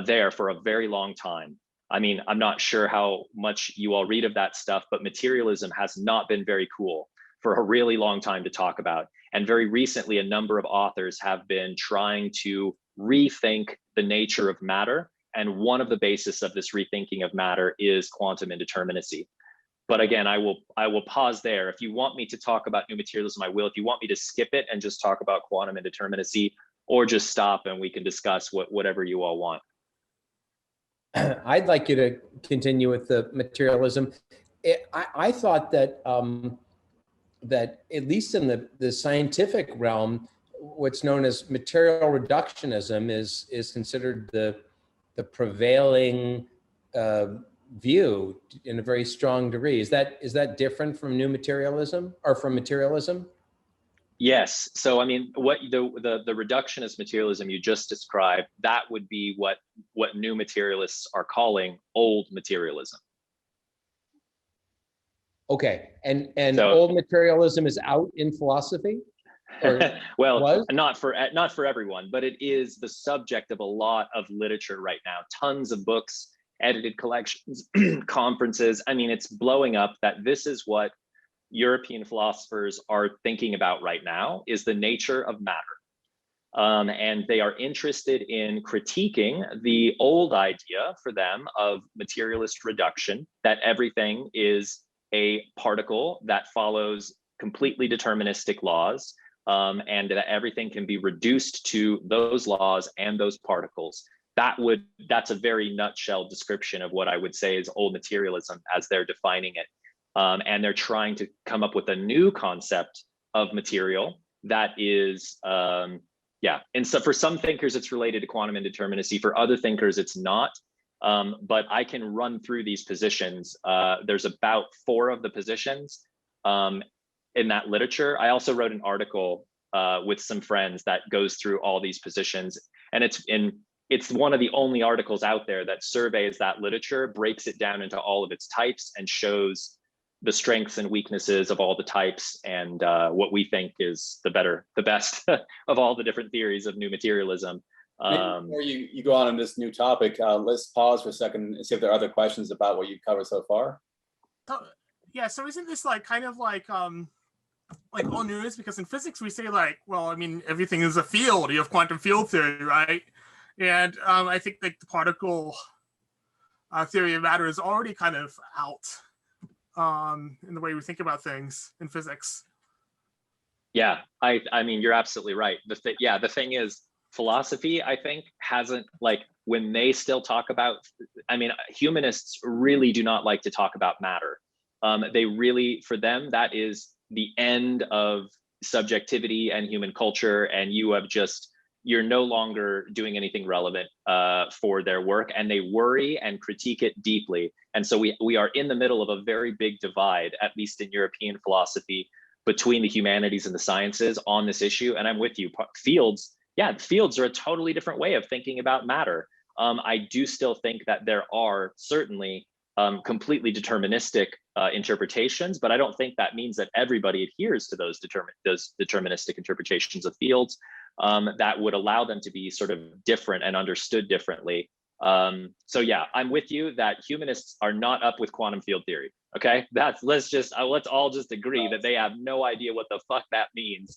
there for a very long time. I mean, I'm not sure how much you all read of that stuff, but materialism has not been very cool for a really long time to talk about. And very recently, a number of authors have been trying to rethink the nature of matter. And one of the basis of this rethinking of matter is quantum indeterminacy. But again, I will pause there. If you want me to talk about new materialism, I will. If you want me to skip it and just talk about quantum indeterminacy, or just stop and we can discuss whatever you all want. I'd like you to continue with the materialism. I thought that that at least in the scientific realm, what's known as material reductionism is considered the prevailing view in a very strong degree. Is that different from new materialism or from materialism? Yes. So I mean, what the reductionist materialism you just described, that would be what new materialists are calling old materialism. Okay, and So, old materialism is out in philosophy? well, not for everyone, but it is the subject of a lot of literature right now. Tons of books, edited collections, conferences. I mean, it's blowing up that this is what European philosophers are thinking about right now, is the nature of matter. And they are interested in critiquing the old idea for them of materialist reduction, that everything is a particle that follows completely deterministic laws, and that everything can be reduced to those laws and those particles. That's a very nutshell description of what I would say is old materialism as they're defining it. And they're trying to come up with a new concept of material that is, and so for some thinkers, it's related to quantum indeterminacy. For other thinkers, it's not. But I can run through these positions. There's about 4 of the positions in that literature. I also wrote an article with some friends that goes through all these positions, and it's one of the only articles out there that surveys that literature, breaks it down into all of its types, and shows the strengths and weaknesses of all the types, and what we think is the best of all the different theories of new materialism. Before you go on this new topic, let's pause for a second and see if there are other questions about what you've covered so far. Yeah, so isn't this like kind of like all news? Because in physics we say like, well, I mean, everything is a field. You have quantum field theory, right? And I think like the particle theory of matter is already kind of out in the way we think about things in physics. Yeah, I mean, you're absolutely right. The thing is, philosophy, I think, hasn't, like, when they still talk about, I mean, humanists really do not like to talk about matter. They really, for them, that is the end of subjectivity and human culture, and you're no longer doing anything relevant for their work, and they worry and critique it deeply. And so we are in the middle of a very big divide, at least in European philosophy, between the humanities and the sciences on this issue. And I'm with you. Fields are a totally different way of thinking about matter. I do still think that there are certainly completely deterministic interpretations, but I don't think that means that everybody adheres to those deterministic interpretations of fields that would allow them to be sort of different and understood differently. So yeah, I'm with you that humanists are not up with quantum field theory. Okay, let's all just agree that they have no idea what the fuck that means.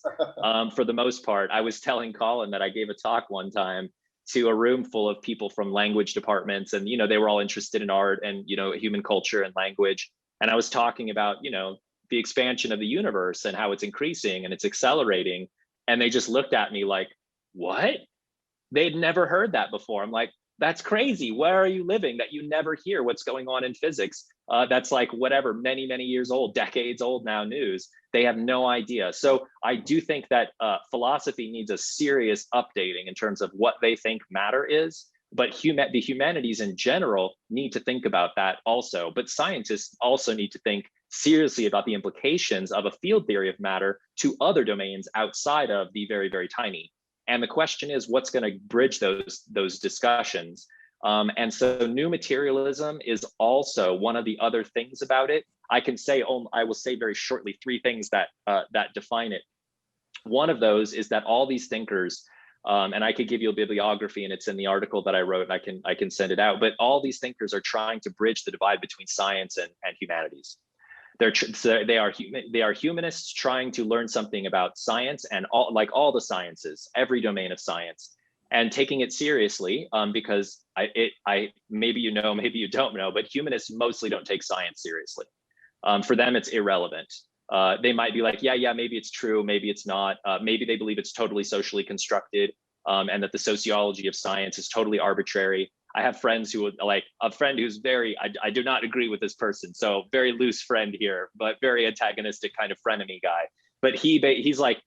For the most part, I was telling Colin that I gave a talk one time to a room full of people from language departments, and they were all interested in art and human culture and language. And I was talking about the expansion of the universe and how it's increasing and it's accelerating, and they just looked at me like, what? They'd never heard that before. I'm like, that's crazy. Where are you living that you never hear what's going on in physics? That's like whatever, many, many years old, decades old now news. They have no idea. So I do think that philosophy needs a serious updating in terms of what they think matter is. But the humanities in general need to think about that also. But scientists also need to think seriously about the implications of a field theory of matter to other domains outside of the very, very tiny. And the question is, what's going to bridge those discussions? And so new materialism is also one of the other things about it. I will say very shortly 3 things that define it. One of those is that all these thinkers, and I could give you a bibliography, and it's in the article that I wrote, and I can send it out, but all these thinkers are trying to bridge the divide between science and humanities. They are humanists trying to learn something about science and all the sciences, every domain of science, and taking it seriously, because maybe you know, maybe you don't know, but humanists mostly don't take science seriously. For them, it's irrelevant. They might be like, yeah, maybe it's true, maybe it's not. Maybe they believe it's totally socially constructed, and that the sociology of science is totally arbitrary. I have friends who would like a friend who's very, I do not agree with this person. So very loose friend here, but very antagonistic kind of frenemy guy. But he's like,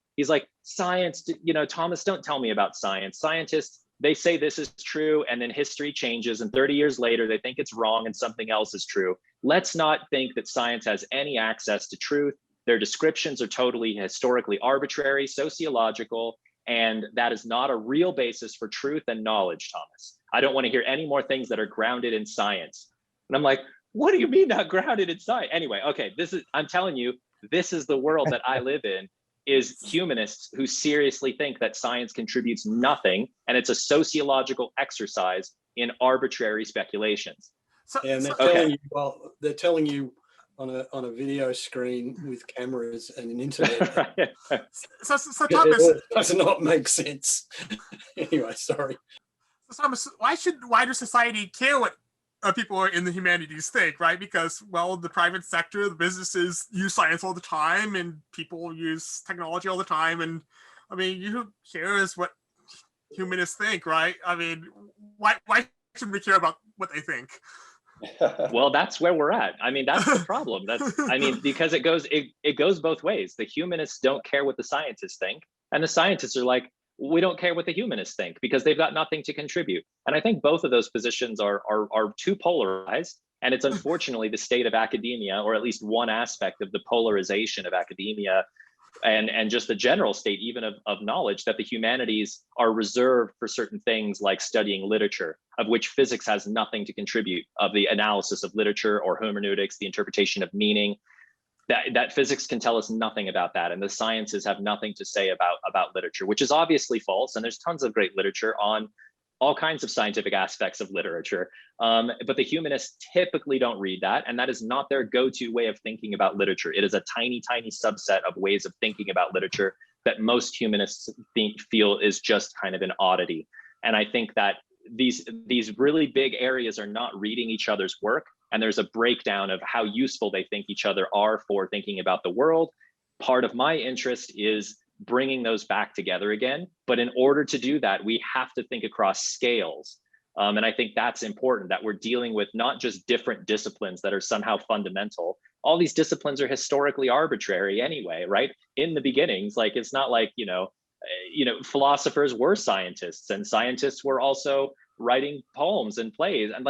science, Thomas, don't tell me about science. Scientists, they say this is true, and then history changes, and 30 years later, they think it's wrong and something else is true. Let's not think that science has any access to truth. Their descriptions are totally historically arbitrary, sociological, and that is not a real basis for truth and knowledge, Thomas. I don't want to hear any more things that are grounded in science. And I'm like, what do you mean not grounded in science? Anyway, okay, I'm telling you, this is the world that I live in, is humanists who seriously think that science contributes nothing, and it's a sociological exercise in arbitrary speculations. And they're telling you on a video screen with cameras and an internet. So Thomas, it does not make sense. Anyway, sorry. So Thomas, why should wider society care what people in the humanities think, right? Because, well, the private sector, the businesses use science all the time, and people use technology all the time. And I mean, who cares what humanists think, right? I mean, why should we care about what they think? Well, that's where we're at. I mean, that's the problem. Because it goes both ways. The humanists don't care what the scientists think, and the scientists are like, we don't care what the humanists think, because they've got nothing to contribute. And I think both of those positions are too polarized, and it's unfortunately the state of academia, or at least one aspect of the polarization of academia, and just the general state even of knowledge, that the humanities are reserved for certain things like studying literature, of which physics has nothing to contribute, of the analysis of literature or hermeneutics, the interpretation of meaning. That physics can tell us nothing about that, and the sciences have nothing to say about literature, which is obviously false. And there's tons of great literature on all kinds of scientific aspects of literature, but the humanists typically don't read that, and that is not their go-to way of thinking about literature. It is a tiny, tiny subset of ways of thinking about literature that most humanists feel is just kind of an oddity. And I think that these really big areas are not reading each other's work, and there's a breakdown of how useful they think each other are for thinking about the world. Part of my interest is bringing those back together again. But in order to do that, we have to think across scales. And I think that's important, that we're dealing with not just different disciplines that are somehow fundamental. All these disciplines are historically arbitrary anyway, right? In the beginnings, like, it's not like, philosophers were scientists, and scientists were also writing poems and plays, and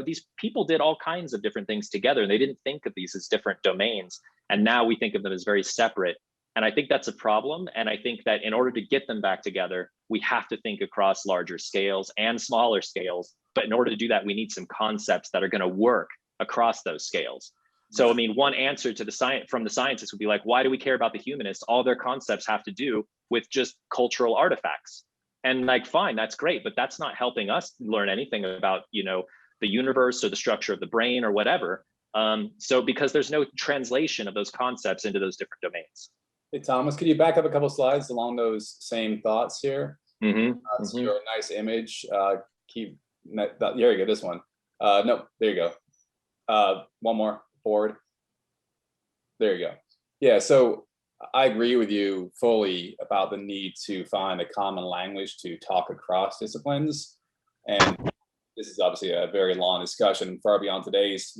these people did all kinds of different things together, and they didn't think of these as different domains. And now we think of them as very separate. And I think that's a problem. And I think that in order to get them back together, we have to think across larger scales and smaller scales. But in order to do that, we need some concepts that are going to work across those scales. So, I mean, one answer to from the scientists would be like, why do we care about the humanists? All their concepts have to do with just cultural artifacts. And like, fine, that's great, but that's not helping us learn anything about, the universe or the structure of the brain or whatever. So because there's no translation of those concepts into those different domains. Hey, Thomas, could you back up a couple slides along those same thoughts here? So a nice image. There you go. This one. No, there you go. One more forward. There you go. Yeah. So I agree with you fully about the need to find a common language to talk across disciplines, and this is obviously a very long discussion, far beyond today's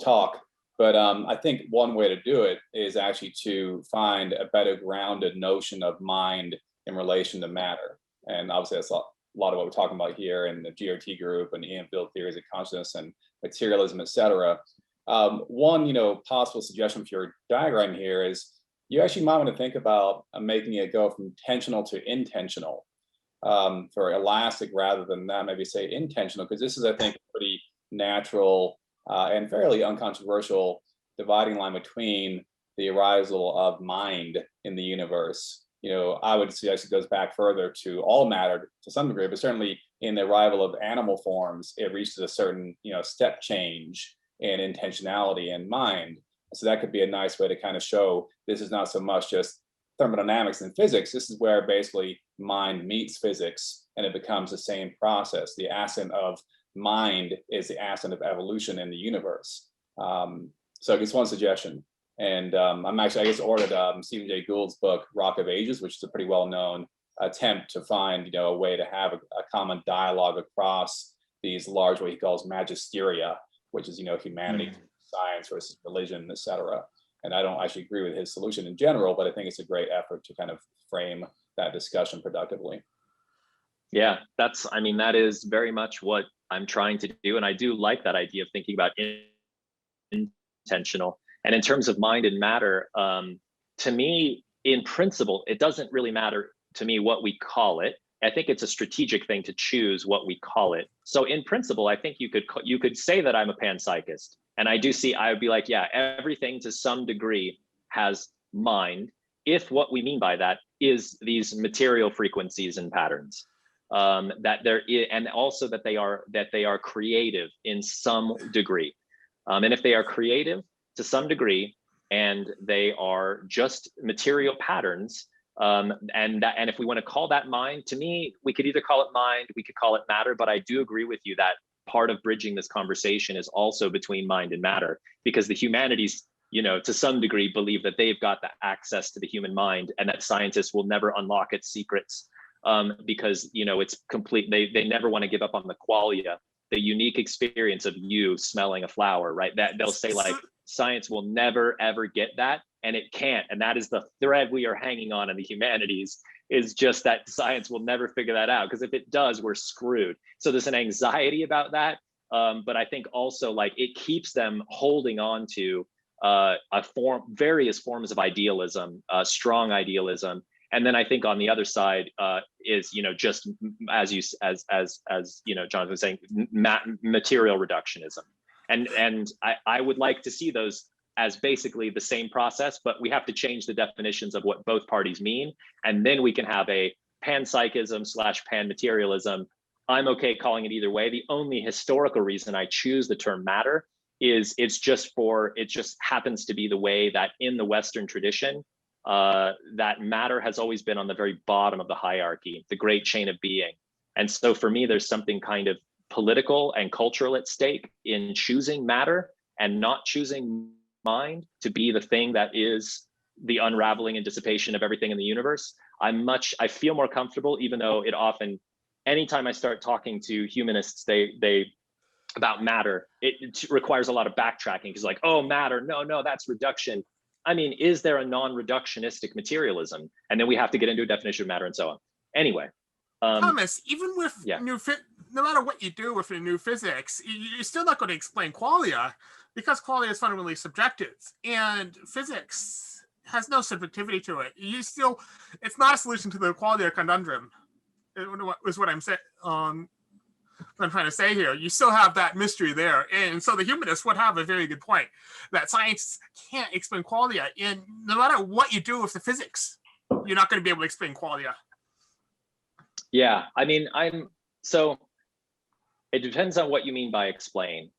talk. But I think one way to do it is actually to find a better grounded notion of mind in relation to matter. And obviously that's a lot of what we're talking about here in the GRT group and EM field theories of consciousness and materialism, etc. One possible suggestion for your diagram here is you actually might want to think about making it go from intentional to intentional, for elastic rather than that, maybe say intentional, because this is, I think, a pretty natural and fairly uncontroversial dividing line between the arisal of mind in the universe. I would suggest it goes back further to all matter to some degree, but certainly in the arrival of animal forms, it reaches a certain step change in intentionality and mind. So that could be a nice way to kind of show this is not so much just thermodynamics and physics. This is where basically mind meets physics and it becomes the same process. The ascent of mind is the ascent of evolution in the universe. So just one suggestion. And I'm actually, I just ordered Stephen Jay Gould's book, Rock of Ages, which is a pretty well-known attempt to find a way to have a common dialogue across these large, what he calls magisteria, which is humanity, science versus religion, etc. And I don't actually agree with his solution in general, but I think it's a great effort to kind of frame that discussion productively. Yeah, that is very much what I'm trying to do. And I do like that idea of thinking about intentional. And in terms of mind and matter, to me, in principle, it doesn't really matter to me what we call it. I think it's a strategic thing to choose what we call it. So in principle, I think you could say that I'm a panpsychist. And I would be like, yeah, everything to some degree has mind, if what we mean by that is these material frequencies and patterns. That there is, and also that they are creative in some degree. And if they are creative to some degree, and they are just material patterns, and if we want to call that mind, to me, we could either call it mind, we could call it matter, but I do agree with you that part of bridging this conversation is also between mind and matter, because the humanities, to some degree, believe that they've got the access to the human mind and that scientists will never unlock its secrets, because it's complete. They never want to give up on the qualia, the unique experience of you smelling a flower, right? That they'll say like science will never ever get that, and it can't. And that is the thread we are hanging on in the humanities, is just that science will never figure that out, because if it does, we're screwed. So there's an anxiety about that, but I think also like it keeps them holding on to various forms of idealism, strong idealism. And then I think on the other side is just as Jonathan was saying, material reductionism, and I would like to see those as basically the same process, but we have to change the definitions of what both parties mean, and then we can have a panpsychism / panmaterialism. I'm okay calling it either way. The only historical reason I choose the term matter is it just happens to be the way that in the Western tradition, that matter has always been on the very bottom of the hierarchy, the great chain of being. And so for me, there's something kind of political and cultural at stake in choosing matter and not choosing mind to be the thing that is the unraveling and dissipation of everything in the universe. I feel more comfortable, even though it often, anytime I start talking to humanists, they about matter, it requires a lot of backtracking, because like, oh, matter, no, that's reduction. I mean, is there a non-reductionistic materialism? And then we have to get into a definition of matter and so on. Anyway. Thomas, even with no matter what you do with the new physics, you're still not going to explain qualia, because qualia is fundamentally subjective, and physics has no subjectivity to it. It's not a solution to the qualia conundrum, is what I'm saying. What I'm trying to say here, you still have that mystery there. And so the humanists would have a very good point that science can't explain qualia. And no matter what you do with the physics, you're not going to be able to explain qualia. Yeah, I mean, so it depends on what you mean by explain.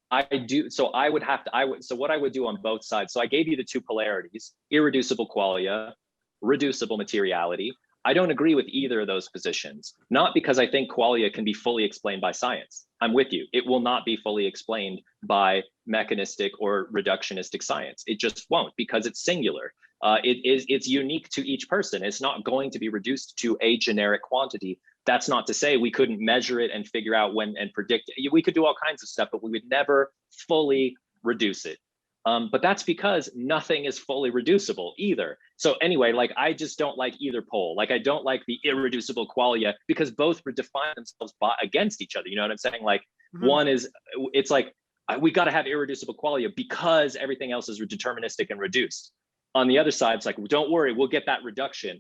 So what I would do on both sides. So I gave you the two polarities: irreducible qualia, reducible materiality. I don't agree with either of those positions, not because I think qualia can be fully explained by science. I'm with you. It will not be fully explained by mechanistic or reductionistic science. It just won't, because it's singular. It's unique to each person. It's not going to be reduced to a generic quantity. That's not to say we couldn't measure it and figure out when and predict it. We could do all kinds of stuff, but we would never fully reduce it. But that's because nothing is fully reducible either. So anyway, like, I just don't like either pole. Like, I don't like the irreducible qualia, because both define themselves against each other. You know what I'm saying? Like, one is, it's like, we got to have irreducible qualia because everything else is deterministic and reduced. On the other side, it's like, don't worry, we'll get that reduction.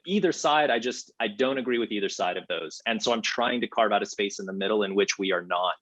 Either side, I don't agree with either side of those. And so I'm trying to carve out a space in the middle in which we are not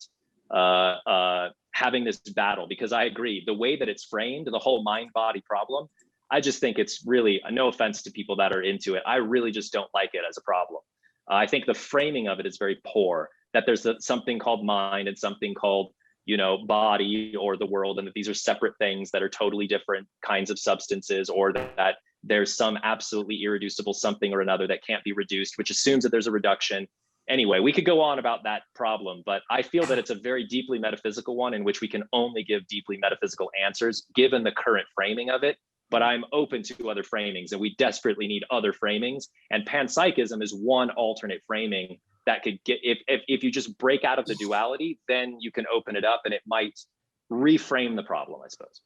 having this battle, because I agree, the way that it's framed, the whole mind-body problem, I just think it's really, no offense to people that are into it, I really just don't like it as a problem. I think the framing of it is very poor, that there's something called mind and something called, you know, body or the world, and that these are separate things that are totally different kinds of substances, or that there's some absolutely irreducible something or another that can't be reduced, which assumes that there's a reduction. Anyway, we could go on about that problem, but I feel that it's a very deeply metaphysical one in which we can only give deeply metaphysical answers given the current framing of it. But I'm open to other framings, and we desperately need other framings. And panpsychism is one alternate framing that could get, if you just break out of the duality, then you can open it up and it might reframe the problem, I suppose.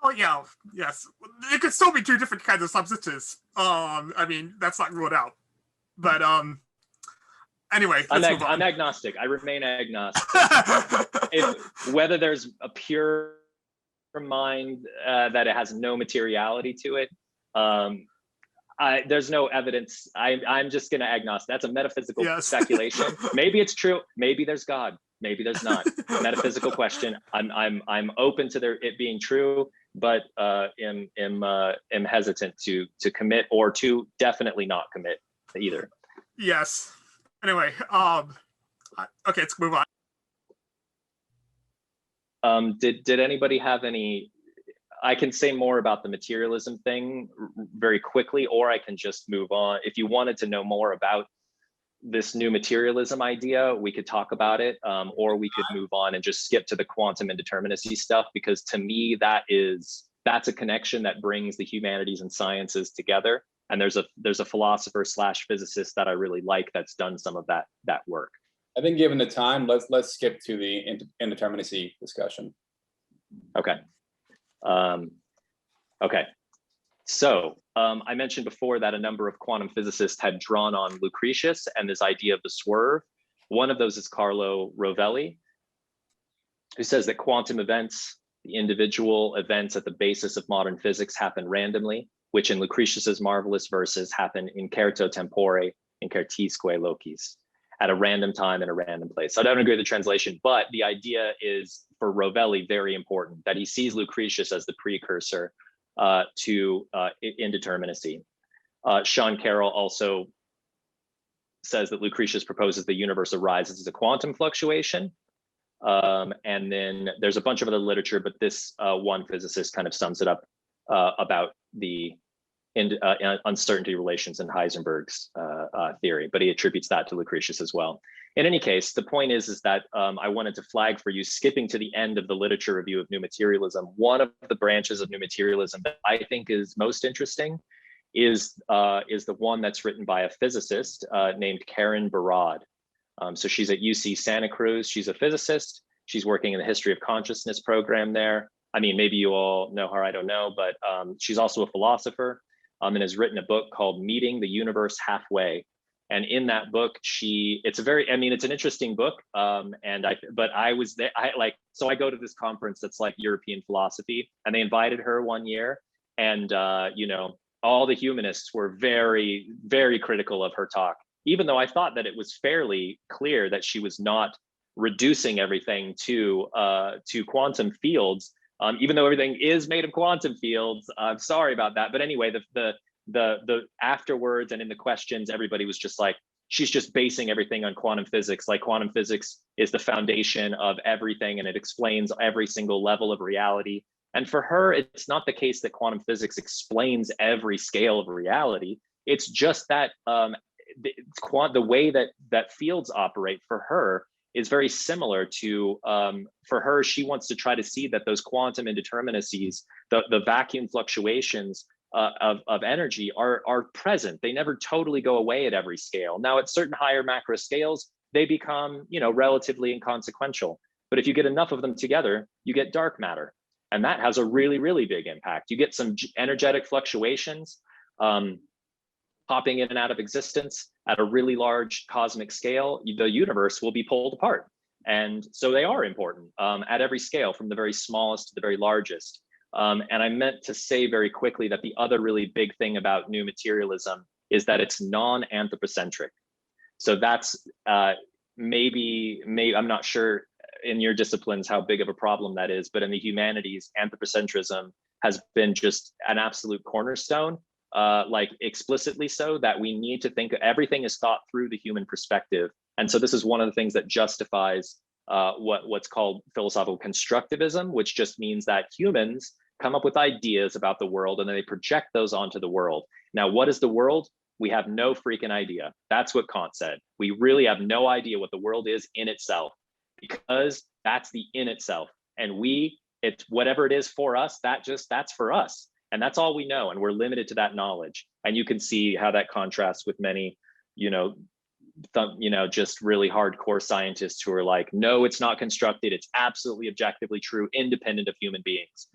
Oh yeah, yes. It could still be two different kinds of substances. I mean, that's not ruled out. But anyway, I'm agnostic. I remain agnostic. Whether there's a pure mind that it has no materiality to it, there's no evidence. I'm just going to agnostic. That's a metaphysical speculation. Maybe it's true. Maybe there's God. Maybe there's not. Metaphysical question. I'm open to it being true, but am hesitant to commit, or to definitely not commit either. Yes. Anyway, okay, let's move on. Did anybody have any? I can say more about the materialism thing very quickly, or I can just move on. If you wanted to know more about this new materialism idea, we could talk about it, or we could move on and just skip to the quantum indeterminacy stuff, because to me, that's a connection that brings the humanities and sciences together. And there's a philosopher / physicist that I really like that's done some of that work. I think given the time, let's skip to the indeterminacy discussion. Okay. Okay. So I mentioned before that a number of quantum physicists had drawn on Lucretius and this idea of the swerve. One of those is Carlo Rovelli, who says that quantum events, the individual events at the basis of modern physics, happen randomly, which in Lucretius's marvelous verses happen incerto tempore, incertisque locis, at a random time in a random place. So I don't agree with the translation, but the idea is, for Rovelli, very important, that he sees Lucretius as the precursor to indeterminacy. Sean Carroll also says that Lucretius proposes the universe arises as a quantum fluctuation. And then there's a bunch of other literature, but this one physicist kind of sums it up about the uncertainty relations in Heisenberg's theory, but he attributes that to Lucretius as well. In any case, the point is that I wanted to flag for you, skipping to the end of the literature review of new materialism, one of the branches of new materialism that I think is most interesting is the one that's written by a physicist named Karen Barad. So she's at UC Santa Cruz. She's a physicist. She's working in the history of consciousness program there. I mean, maybe you all know her, I don't know, but she's also a philosopher and has written a book called Meeting the Universe Halfway. And in that book, it's an interesting book. But I was there, so I go to this conference that's like European philosophy, and they invited her one year. And, all the humanists were very, very critical of her talk, even though I thought that it was fairly clear that she was not reducing everything to quantum fields, even though everything is made of quantum fields. I'm sorry about that. But anyway, the afterwards and in the questions, everybody was just like, she's just basing everything on quantum physics. Like, quantum physics is the foundation of everything, and it explains every single level of reality. And for her, it's not the case that quantum physics explains every scale of reality. It's just that the way that fields operate for her is very similar to, for her, she wants to try to see that those quantum indeterminacies, the vacuum fluctuations of energy are present. They never totally go away at every scale. Now, at certain higher macro scales, they become, relatively inconsequential. But if you get enough of them together, you get dark matter. And that has a really, really big impact. You get some energetic fluctuations popping in and out of existence at a really large cosmic scale. The universe will be pulled apart. And so they are important at every scale, from the very smallest to the very largest. And I meant to say very quickly that the other really big thing about new materialism is that it's non-anthropocentric. So that's maybe I'm not sure in your disciplines how big of a problem that is, but in the humanities, anthropocentrism has been just an absolute cornerstone, like explicitly so, that we need to think everything is thought through the human perspective. And so this is one of the things that justifies what's called philosophical constructivism, which just means that humans come up with ideas about the world and then they project those onto the world. Now, what is the world? We have no freaking idea. That's what Kant said. We really have no idea what the world is in itself, because that's the in itself. And it's whatever it is for us, that's for us. And that's all we know. And we're limited to that knowledge. And you can see how that contrasts with many, just really hardcore scientists who are like, no, it's not constructed. It's absolutely objectively true, independent of human beings.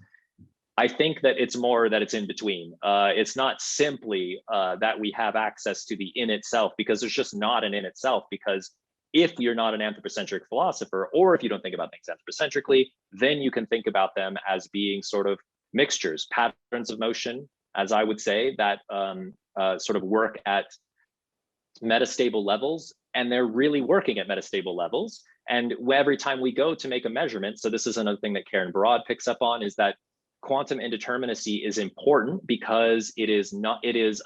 I think that it's more that it's in between. It's not simply that we have access to the in itself, because there's just not an in itself. Because if you're not an anthropocentric philosopher, or if you don't think about things anthropocentrically, then you can think about them as being sort of mixtures, patterns of motion, as I would say, that sort of work at metastable levels. And they're really working at metastable levels. And every time we go to make a measurement, so this is another thing that Karen Barad picks up on, is that quantum indeterminacy is important because it is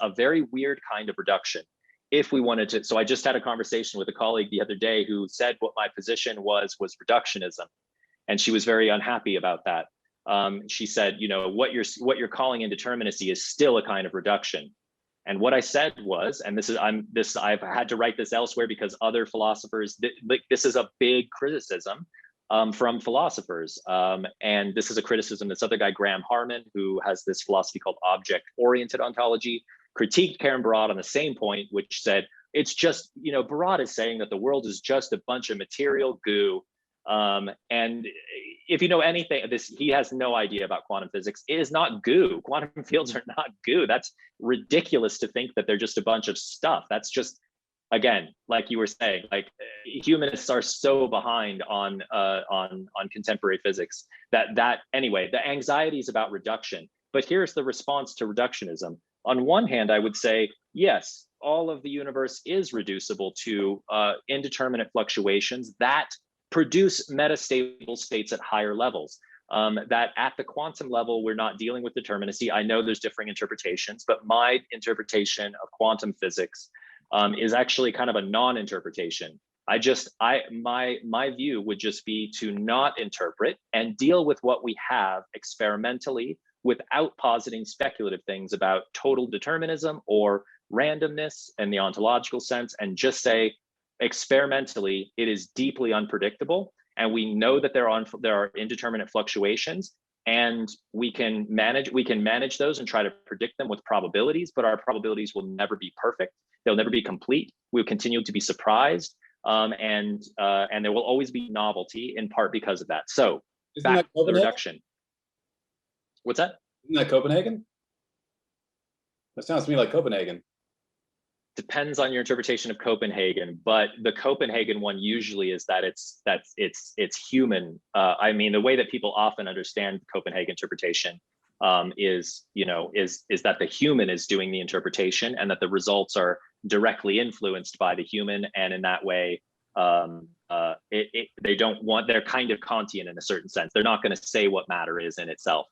a very weird kind of reduction. If we wanted to, so I just had a conversation with a colleague the other day who said what my position was reductionism, and she was very unhappy about that. She said, what you're calling indeterminacy is still a kind of reduction. And what I said was, and I've had to write this elsewhere because other philosophers, this is a big criticism from philosophers. And this is a criticism, this other guy, Graham Harman, who has this philosophy called object-oriented ontology, critiqued Karen Barad on the same point, which said, it's just, Barad is saying that the world is just a bunch of material goo. And if you know anything, he has no idea about quantum physics. It is not goo. Quantum fields are not goo. That's ridiculous to think that they're just a bunch of stuff. That's just, again, like you were saying, like humanists are so behind on contemporary physics that anyway, the anxiety is about reduction. But here's the response to reductionism. On one hand, I would say, yes, all of the universe is reducible to indeterminate fluctuations that produce metastable states at higher levels. That at the quantum level, we're not dealing with determinacy. I know there's differing interpretations, but my interpretation of quantum physics is actually kind of a non-interpretation. My view would just be to not interpret and deal with what we have experimentally without positing speculative things about total determinism or randomness in the ontological sense, and just say, experimentally, it is deeply unpredictable, and we know that there are indeterminate fluctuations, and we can manage those and try to predict them with probabilities, but our probabilities will never be perfect. They'll never be complete. We'll continue to be surprised, and there will always be novelty, in part because of that. So back to the reduction. What's that? Isn't that Copenhagen? That sounds to me like Copenhagen. Depends on your interpretation of Copenhagen, but the Copenhagen one usually is that it's human. I mean, the way that people often understand the Copenhagen interpretation is that the human is doing the interpretation, and that the results are directly influenced by the human, and in that way, they're kind of Kantian in a certain sense. They're not going to say what matter is in itself.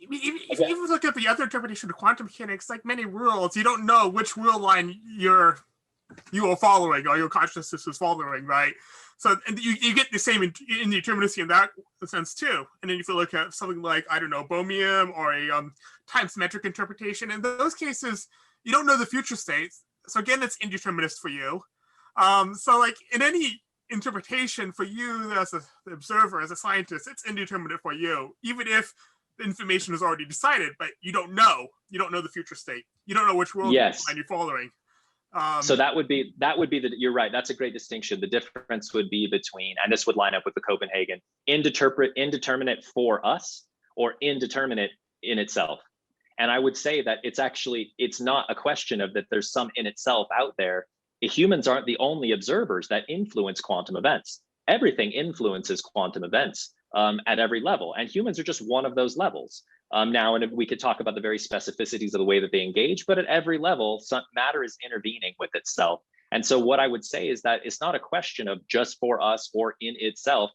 If you look at the other interpretation of quantum mechanics, like many rules, you don't know which rule line you are following, or your consciousness is following, right? So and you get the same indeterminacy in that sense too. And then if you look at something like, I don't know, Bohmian or a time symmetric interpretation, in those cases, You don't know the future states. So again, it's indeterminate for you. So like in any interpretation for you as the observer, as a scientist, it's indeterminate for you, even if the information is already decided, but you don't know the future state. You don't know which world you're following. So that would be you're right. That's a great distinction. The difference would be between, and this would line up with the Copenhagen, indeterminate for us or indeterminate in itself. And I would say that it's not a question of that there's some in itself out there. Humans aren't the only observers that influence quantum events. Everything influences quantum events at every level, and humans are just one of those levels. Now, and we could talk about the very specificities of the way that they engage, but at every level, matter is intervening with itself. And so what I would say is that it's not a question of just for us or in itself.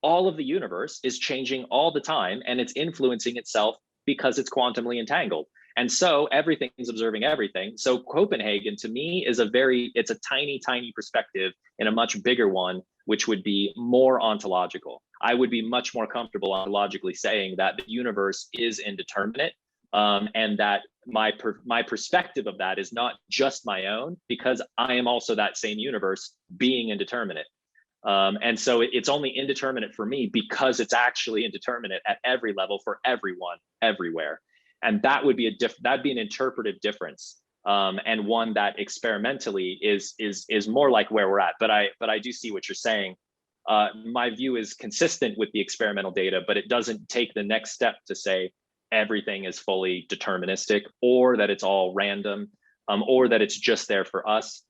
All of the universe is changing all the time, and it's influencing itself because it's quantumly entangled. And so everything is observing everything. So Copenhagen to me is it's a tiny, tiny perspective in a much bigger one, which would be more ontological. I would be much more comfortable ontologically saying that the universe is indeterminate, and that my perspective of that is not just my own, because I am also that same universe being indeterminate. And so it's only indeterminate for me because it's actually indeterminate at every level for everyone, everywhere. And that would be that'd be an interpretive difference, and one that experimentally is more like where we're at. But I do see what you're saying. My view is consistent with the experimental data, but it doesn't take the next step to say everything is fully deterministic, or that it's all random, or that it's just there for us.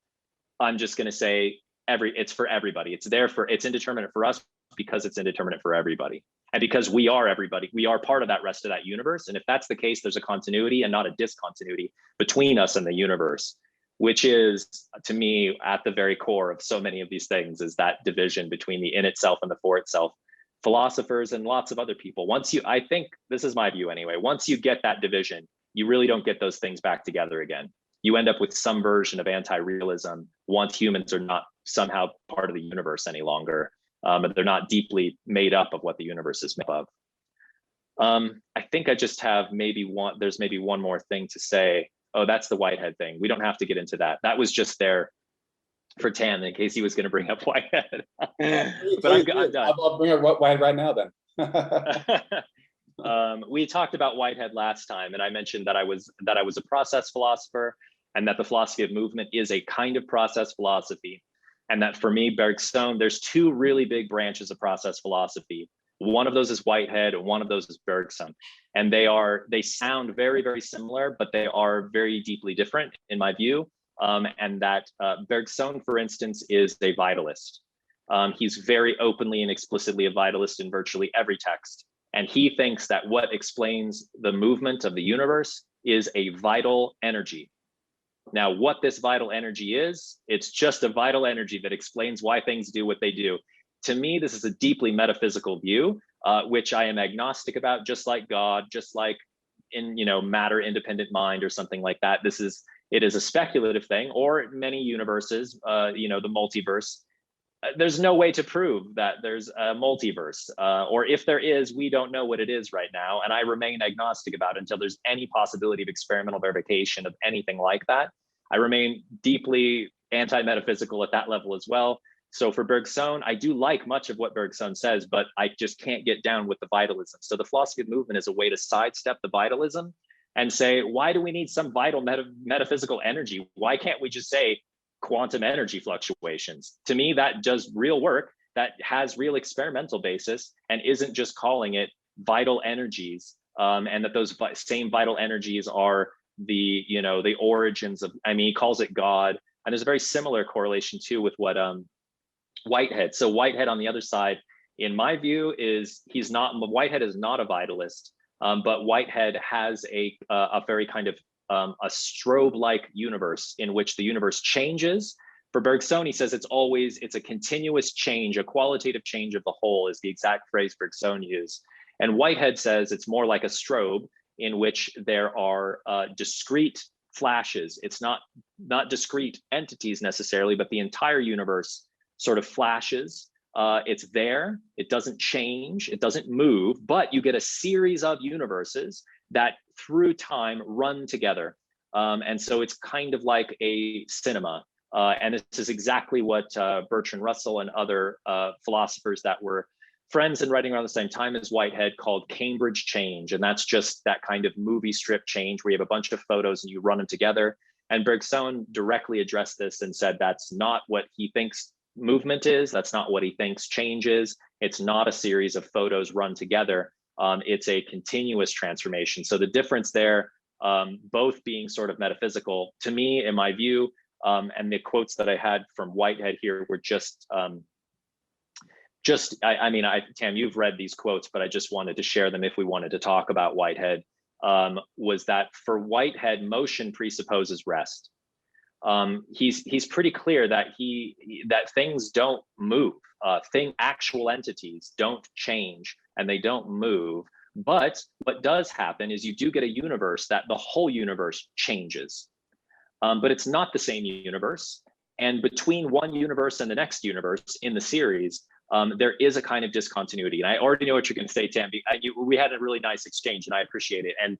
I'm just going to say it's for everybody. It's indeterminate for us because it's indeterminate for everybody. And because we are everybody, we are part of that rest of that universe. And if that's the case, there's a continuity and not a discontinuity between us and the universe, which is, to me, at the very core of so many of these things, is that division between the in itself and the for itself. Philosophers and lots of other people, I think this is my view anyway, once you get that division, you really don't get those things back together again. You end up with some version of anti-realism once humans are not somehow part of the universe any longer. But they're not deeply made up of what the universe is made of. I think I just have there's maybe one more thing to say. Oh, that's the Whitehead thing. We don't have to get into that. That was just there for Tam in case he was going to bring up Whitehead. But I'm done. I'll bring up Whitehead right now then. We talked about Whitehead last time, and I mentioned that I was a process philosopher, and that the philosophy of movement is a kind of process philosophy. And that for me, Bergson, there's two really big branches of process philosophy. One of those is Whitehead, and one of those is Bergson. And they sound very, very similar, but they are very deeply different in my view. And that Bergson, for instance, is a vitalist. He's very openly and explicitly a vitalist in virtually every text. And he thinks that what explains the movement of the universe is a vital energy. Now, what this vital energy is, it's just a vital energy that explains why things do what they do. To me, this is a deeply metaphysical view, which I am agnostic about, just like God, just like in matter independent mind or something like that. It is a speculative thing, or many universes, the multiverse. There's no way to prove that there's a multiverse, or if there is, we don't know what it is right now. And I remain agnostic about it until there's any possibility of experimental verification of anything like that. I remain deeply anti-metaphysical at that level as well. So for Bergson, I do like much of what Bergson says, but I just can't get down with the vitalism. So the philosophy of movement is a way to sidestep the vitalism and say, why do we need some vital metaphysical energy? Why can't we just say quantum energy fluctuations? To me, that does real work, that has real experimental basis, and isn't just calling it vital energies, and that those same vital energies are the origins of, he calls it God. And there's a very similar correlation too with what Whitehead. So Whitehead on the other side, in my view, Whitehead is not a vitalist, but Whitehead has a very kind of a strobe-like universe in which the universe changes. For Bergson, he says it's a continuous change, a qualitative change of the whole is the exact phrase Bergson used. And Whitehead says it's more like a strobe in which there are discrete flashes. It's not discrete entities necessarily, but the entire universe sort of flashes. It's there, it doesn't change, it doesn't move, but you get a series of universes that through time run together. And so it's kind of like a cinema. And this is exactly what Bertrand Russell and other philosophers that were friends and writing around the same time as Whitehead called Cambridge change. And that's just that kind of movie strip change where you have a bunch of photos and you run them together. And Bergson directly addressed this and said that's not what he thinks movement is. That's not what he thinks change is. It's not a series of photos run together. It's a continuous transformation. So the difference there, both being sort of metaphysical, to me, in my view, and the quotes that I had from Whitehead here were I mean, Tam, you've read these quotes, but I just wanted to share them if we wanted to talk about Whitehead, was that for Whitehead, motion presupposes rest. He's pretty clear that that things don't move, actual entities don't change and they don't move. But what does happen is you do get a universe that the whole universe changes, but it's not the same universe. And between one universe and the next universe in the series, there is a kind of discontinuity. And I already know what you're going to say, Tam. We had a really nice exchange and I appreciate it. And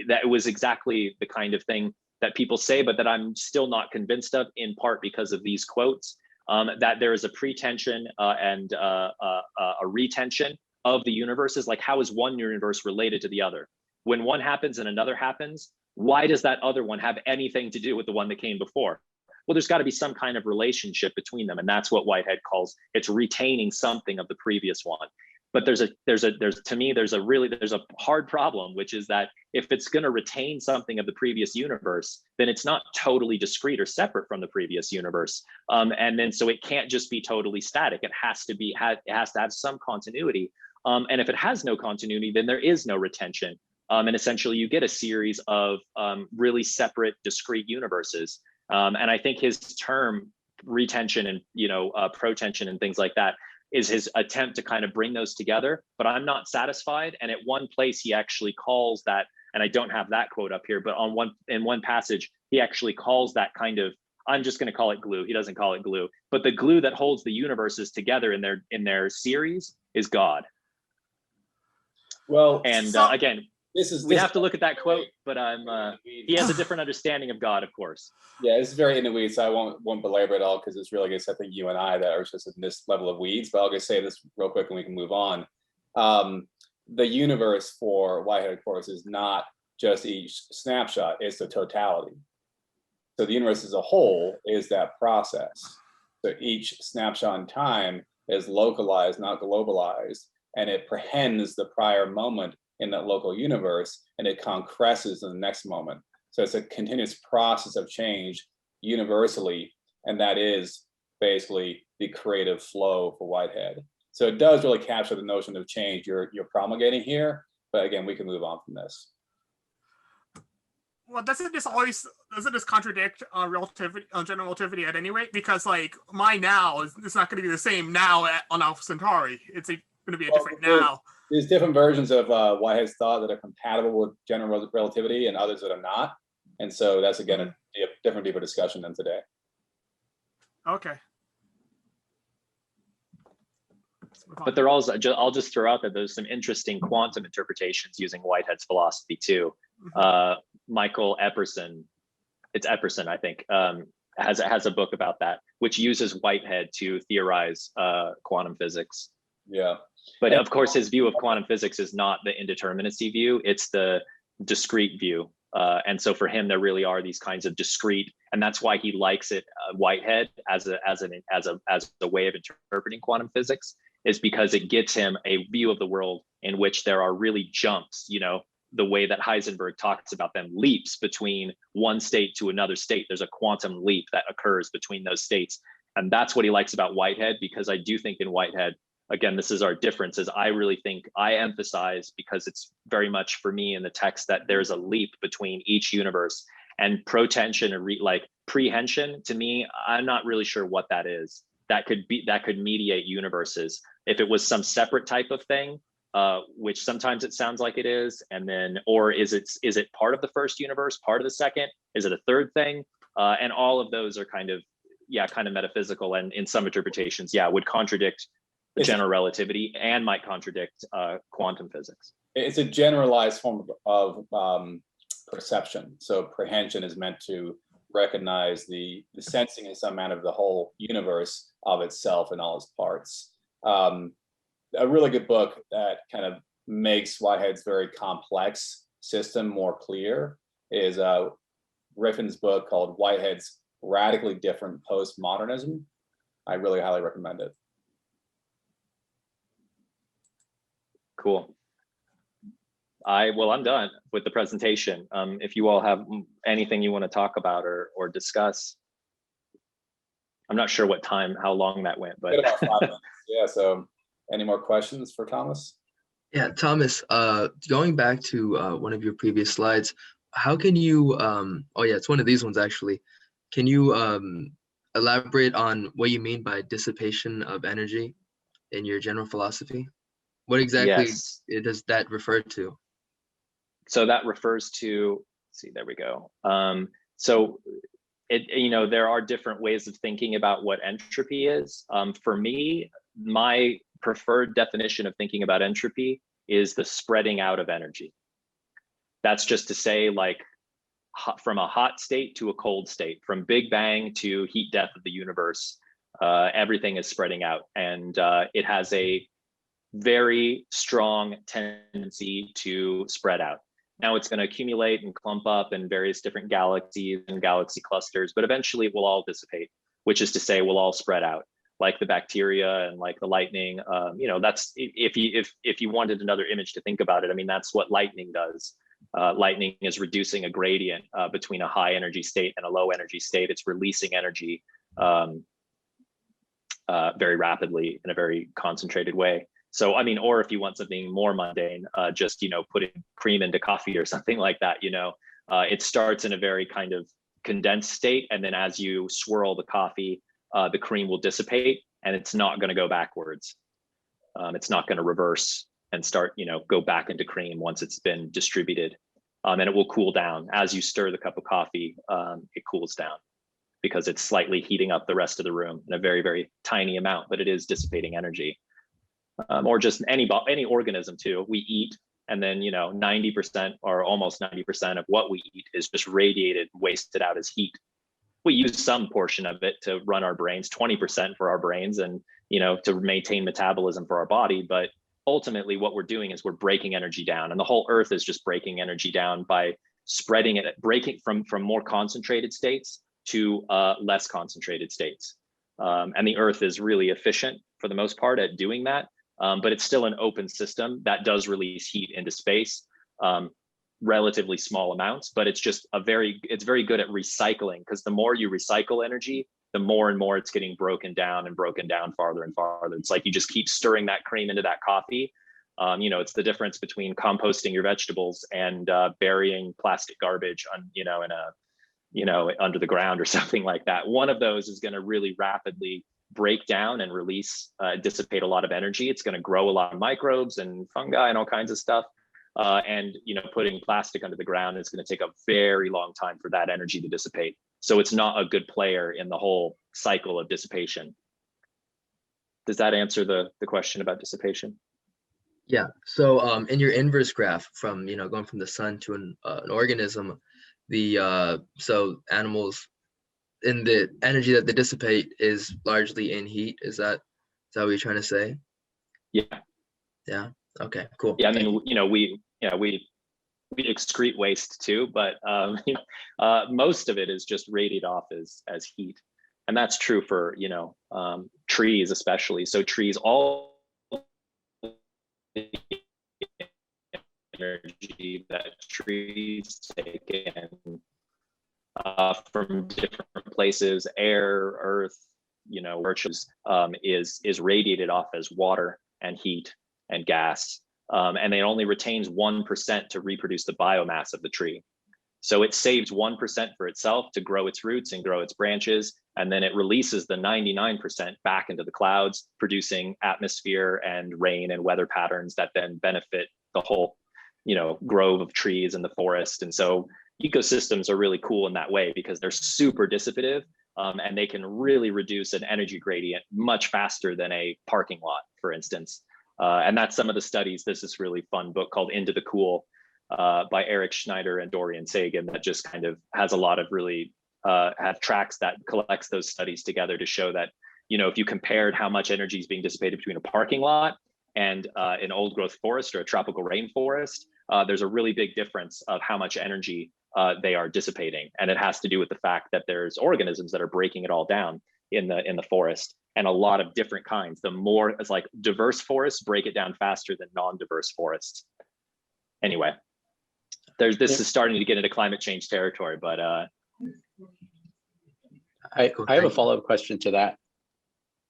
that was exactly the kind of thing that people say, but that I'm still not convinced of, in part because of these quotes, that there is a pretension and a retention of the universes. Like, how is one universe related to the other? When one happens and another happens, why does that other one have anything to do with the one that came before? Well, there's got to be some kind of relationship between them. And that's what Whitehead calls, it's retaining something of the previous one. But there's a hard problem, which is that if it's going to retain something of the previous universe, then it's not totally discrete or separate from the previous universe. And then so it can't just be totally static. It has to have some continuity. And if it has no continuity, then there is no retention. And essentially you get a series of really separate, discrete universes. And I think his term retention and protension and things like that is his attempt to kind of bring those together, but I'm not satisfied. And at one place he actually calls that, and I don't have that quote up here, but in one passage, he actually calls that kind of, I'm just going to call it glue. He doesn't call it glue, but the glue that holds the universes together in their series is God. Well, and again, we have to look at that quote, but he has a different understanding of God, of course. Yeah, this is very in the weeds, so I won't belabor it all because it's really just, I think, you and I that are just in this level of weeds, but I'll just say this real quick and we can move on. The universe for Whitehead Quotes is not just each snapshot, it's the totality. So the universe as a whole is that process. So each snapshot in time is localized, not globalized, and it prehends the prior moment in that local universe, and it concresces in the next moment. So it's a continuous process of change universally, and that is basically the creative flow for Whitehead. So it does really capture the notion of change you're promulgating here, but again, we can move on from this. Well, doesn't this contradict relativity, general relativity at any rate? Because like my now is not going to be the same now on Alpha Centauri. It's going to be a different now. There's different versions of Whitehead's thought that are compatible with general relativity and others that are not. And so that's, again, a different, deeper discussion than today. Okay. But there also, I'll just throw out that there's some interesting quantum interpretations using Whitehead's philosophy too. Michael Epperson, it's Epperson, I think, has a book about that, which uses Whitehead to theorize quantum physics. Yeah. But of course, his view of quantum physics is not the indeterminacy view, it's the discrete view. And so for him, there really are these kinds of discrete, and that's why he likes it, Whitehead, as a way of interpreting quantum physics, is because it gets him a view of the world in which there are really jumps, the way that Heisenberg talks about them, leaps between one state to another state. There's a quantum leap that occurs between those states. And that's what he likes about Whitehead, because I do think in Whitehead, again, this is our differences. I really think I emphasize, because it's very much for me in the text, that there's a leap between each universe, and protension or prehension, to me, I'm not really sure what that is. That could mediate universes. If it was some separate type of thing, which sometimes it sounds like it is, and then, or is it part of the first universe, part of the second? Is it a third thing? And all of those are kind of metaphysical, and in some interpretations, would contradict the general relativity and might contradict quantum physics. It's a generalized form of perception. So prehension is meant to recognize the sensing in some manner of the whole universe of itself and all its parts. A really good book that kind of makes Whitehead's very complex system more clear is Riffin's book called Whitehead's Radically Different Postmodernism. I really highly recommend it. Cool. I'm done with the presentation. If you all have anything you want to talk about or discuss. I'm not sure how long that went, but about 5 minutes. Yeah, so any more questions for Thomas? Yeah, Thomas, going back to one of your previous slides, how can you, oh yeah, it's one of these ones actually. Can you elaborate on what you mean by dissipation of energy in your general philosophy? What exactly does that refer to? So that refers to, let's see, there we go. So there are different ways of thinking about what entropy is. For me, my preferred definition of thinking about entropy is the spreading out of energy. That's just to say, like, from a hot state to a cold state, from Big Bang to heat death of the universe, everything is spreading out. And it has a very strong tendency to spread out. Now it's going to accumulate and clump up in various different galaxies and galaxy clusters, but eventually it will all dissipate, which is to say we'll all spread out, like the bacteria and like the lightning. That's if you wanted another image to think about it, I mean, that's what lightning does. Lightning is reducing a gradient between a high energy state and a low energy state. It's releasing energy very rapidly in a very concentrated way. So, I mean, or if you want something more mundane, just, putting cream into coffee or something like that, it starts in a very kind of condensed state. And then as you swirl the coffee, the cream will dissipate and it's not going to go backwards. It's not going to reverse and start, go back into cream once it's been distributed. And it will cool down. As you stir the cup of coffee, it cools down because it's slightly heating up the rest of the room in a very, very tiny amount, but it is dissipating energy. Or just any organism too. We eat, and then 90% or almost 90% of what we eat is just radiated, wasted out as heat. We use some portion of it to run our brains, 20% for our brains, and to maintain metabolism for our body. But ultimately, what we're doing is we're breaking energy down, and the whole Earth is just breaking energy down by spreading it, breaking from more concentrated states to less concentrated states. And the Earth is really efficient for the most part at doing that. But it's still an open system that does release heat into space, relatively small amounts, but it's very good at recycling, because the more you recycle energy, the more and more it's getting broken down farther and farther. It's like you just keep stirring that cream into that coffee. It's the difference between composting your vegetables and burying plastic garbage under the ground or something like that. One of those is going to really rapidly break down and release, dissipate a lot of energy. It's going to grow a lot of microbes and fungi and all kinds of stuff. And putting plastic under the ground is going to take a very long time for that energy to dissipate. So it's not a good player in the whole cycle of dissipation. Does that answer the question about dissipation? Yeah. So in your inverse graph from going from the sun to an organism, so animals, and the energy that they dissipate is largely in heat. Is that what you're trying to say? Yeah. Okay, cool. Yeah, I mean, we excrete waste too, but most of it is just radiated off as heat, and that's true for trees especially. So trees, all the energy that trees take in from different places, air, earth, is radiated off as water and heat and gas. And it only retains 1% to reproduce the biomass of the tree. So it saves 1% for itself to grow its roots and grow its branches. And then it releases the 99% back into the clouds, producing atmosphere and rain and weather patterns that then benefit the whole, grove of trees and the forest. And so ecosystems are really cool in that way because they're super dissipative, and they can really reduce an energy gradient much faster than a parking lot, for instance. And that's some of the studies. There's this really fun book called Into the Cool by Eric Schneider and Dorian Sagan that just kind of has a lot of really have tracks that collects those studies together to show that, if you compared how much energy is being dissipated between a parking lot and an old growth forest or a tropical rainforest, there's a really big difference of how much energy they are dissipating. And it has to do with the fact that there's organisms that are breaking it all down in the forest, and a lot of different kinds. The more, it's like diverse forests break it down faster than non-diverse forests. Anyway, this is starting to get into climate change territory, but I have a follow-up question to that.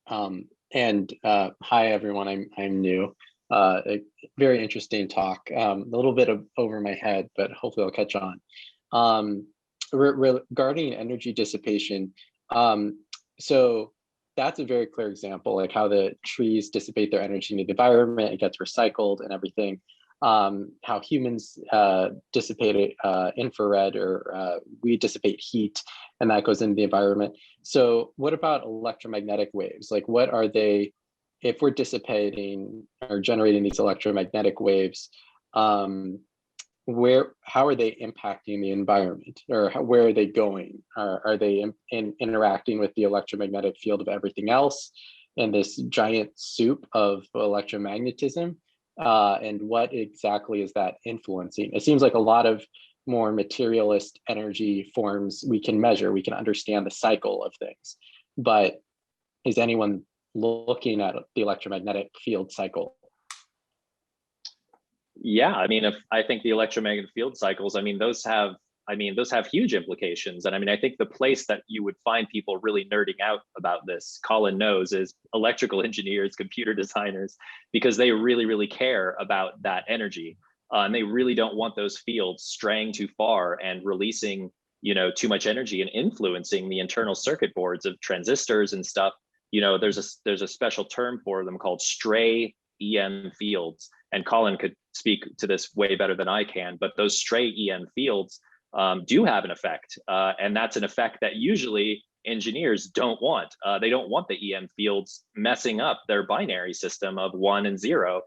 Hi everyone, I'm new. A very interesting talk. A little bit over my head, but hopefully I'll catch on. Regarding energy dissipation, so that's a very clear example, like how the trees dissipate their energy into the environment, it gets recycled and everything. How humans dissipate infrared, or we dissipate heat, and that goes into the environment. So what about electromagnetic waves? Like, what are they, if we're dissipating or generating these electromagnetic waves, how are they impacting the environment, or where are they going? Are they interacting with the electromagnetic field of everything else in this giant soup of electromagnetism? And what exactly is that influencing? It seems like a lot of more materialist energy forms we can measure, we can understand the cycle of things, but is anyone looking at the electromagnetic field cycle? Yeah, I think the electromagnetic field cycles, those have huge implications. And I think the place that you would find people really nerding out about this, Colin knows, is electrical engineers, computer designers, because they really, really care about that energy. And they really don't want those fields straying too far and releasing, too much energy and influencing the internal circuit boards of transistors and stuff. There's a special term for them called stray EM fields. And Colin could speak to this way better than I can, but those stray EM fields do have an effect. And that's an effect that usually engineers don't want. They don't want the EM fields messing up their binary system of 1 and 0,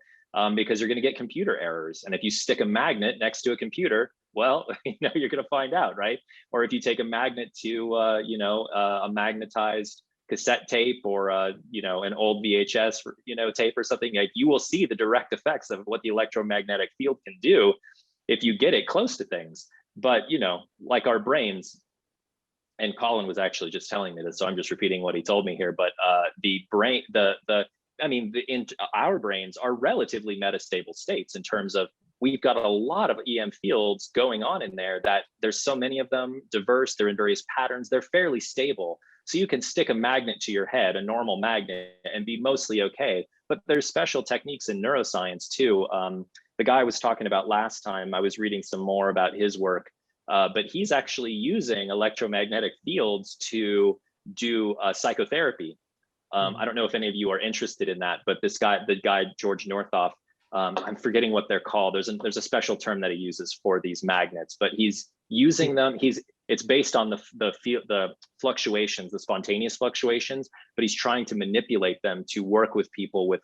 because you're going to get computer errors. And if you stick a magnet next to a computer, well, you're going to find out, right? Or if you take a magnet to, a magnetized cassette tape, or an old VHS tape or something, like, you will see the direct effects of what the electromagnetic field can do if you get it close to things. But like our brains, and Colin was actually just telling me this, so I'm just repeating what he told me here. But the brain, our brains are relatively metastable states in terms of we've got a lot of EM fields going on in there, that there's so many of them, diverse, they're in various patterns, they're fairly stable. So you can stick a magnet to your head, a normal magnet, and be mostly okay. But there's special techniques in neuroscience too. The guy I was talking about last time, I was reading some more about his work, but he's actually using electromagnetic fields to do psychotherapy. I don't know if any of you are interested in that, but the guy, George Northoff, I'm forgetting what they're called. There's a special term that he uses for these magnets, but he's using them. It's based on the fluctuations, the spontaneous fluctuations, but he's trying to manipulate them to work with people with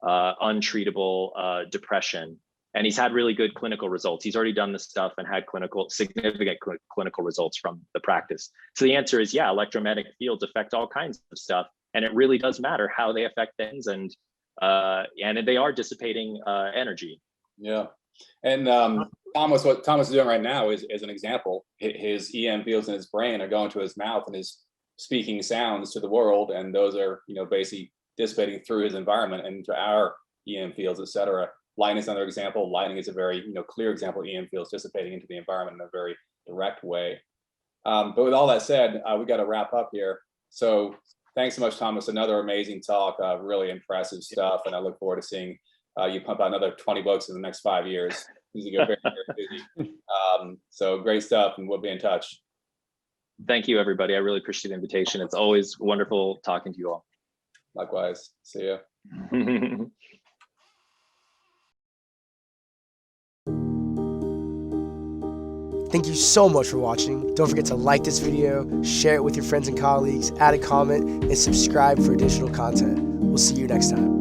untreatable depression. And he's had really good clinical results. He's already done this stuff and had significant clinical results from the practice. So the answer is, yeah, electromagnetic fields affect all kinds of stuff. And it really does matter how they affect things. And they are dissipating energy. Yeah. And Thomas, what Thomas is doing right now is an example. His EM fields in his brain are going to his mouth and is speaking sounds to the world. And those are, basically dissipating through his environment and to our EM fields, et cetera. Lighting is another example. Lighting is a very clear example of EM fields dissipating into the environment in a very direct way. But with all that said, we got to wrap up here. So thanks so much, Thomas. Another amazing talk, really impressive stuff. And I look forward to seeing you pump out another 20 books in the next 5 years. You go very, very busy. So great stuff, and we'll be in touch. Thank you, everybody. I really appreciate the invitation. It's always wonderful talking to you all. Likewise. See ya. Thank you so much for watching. Don't forget to like this video, share it with your friends and colleagues, add a comment, and subscribe for additional content. We'll see you next time.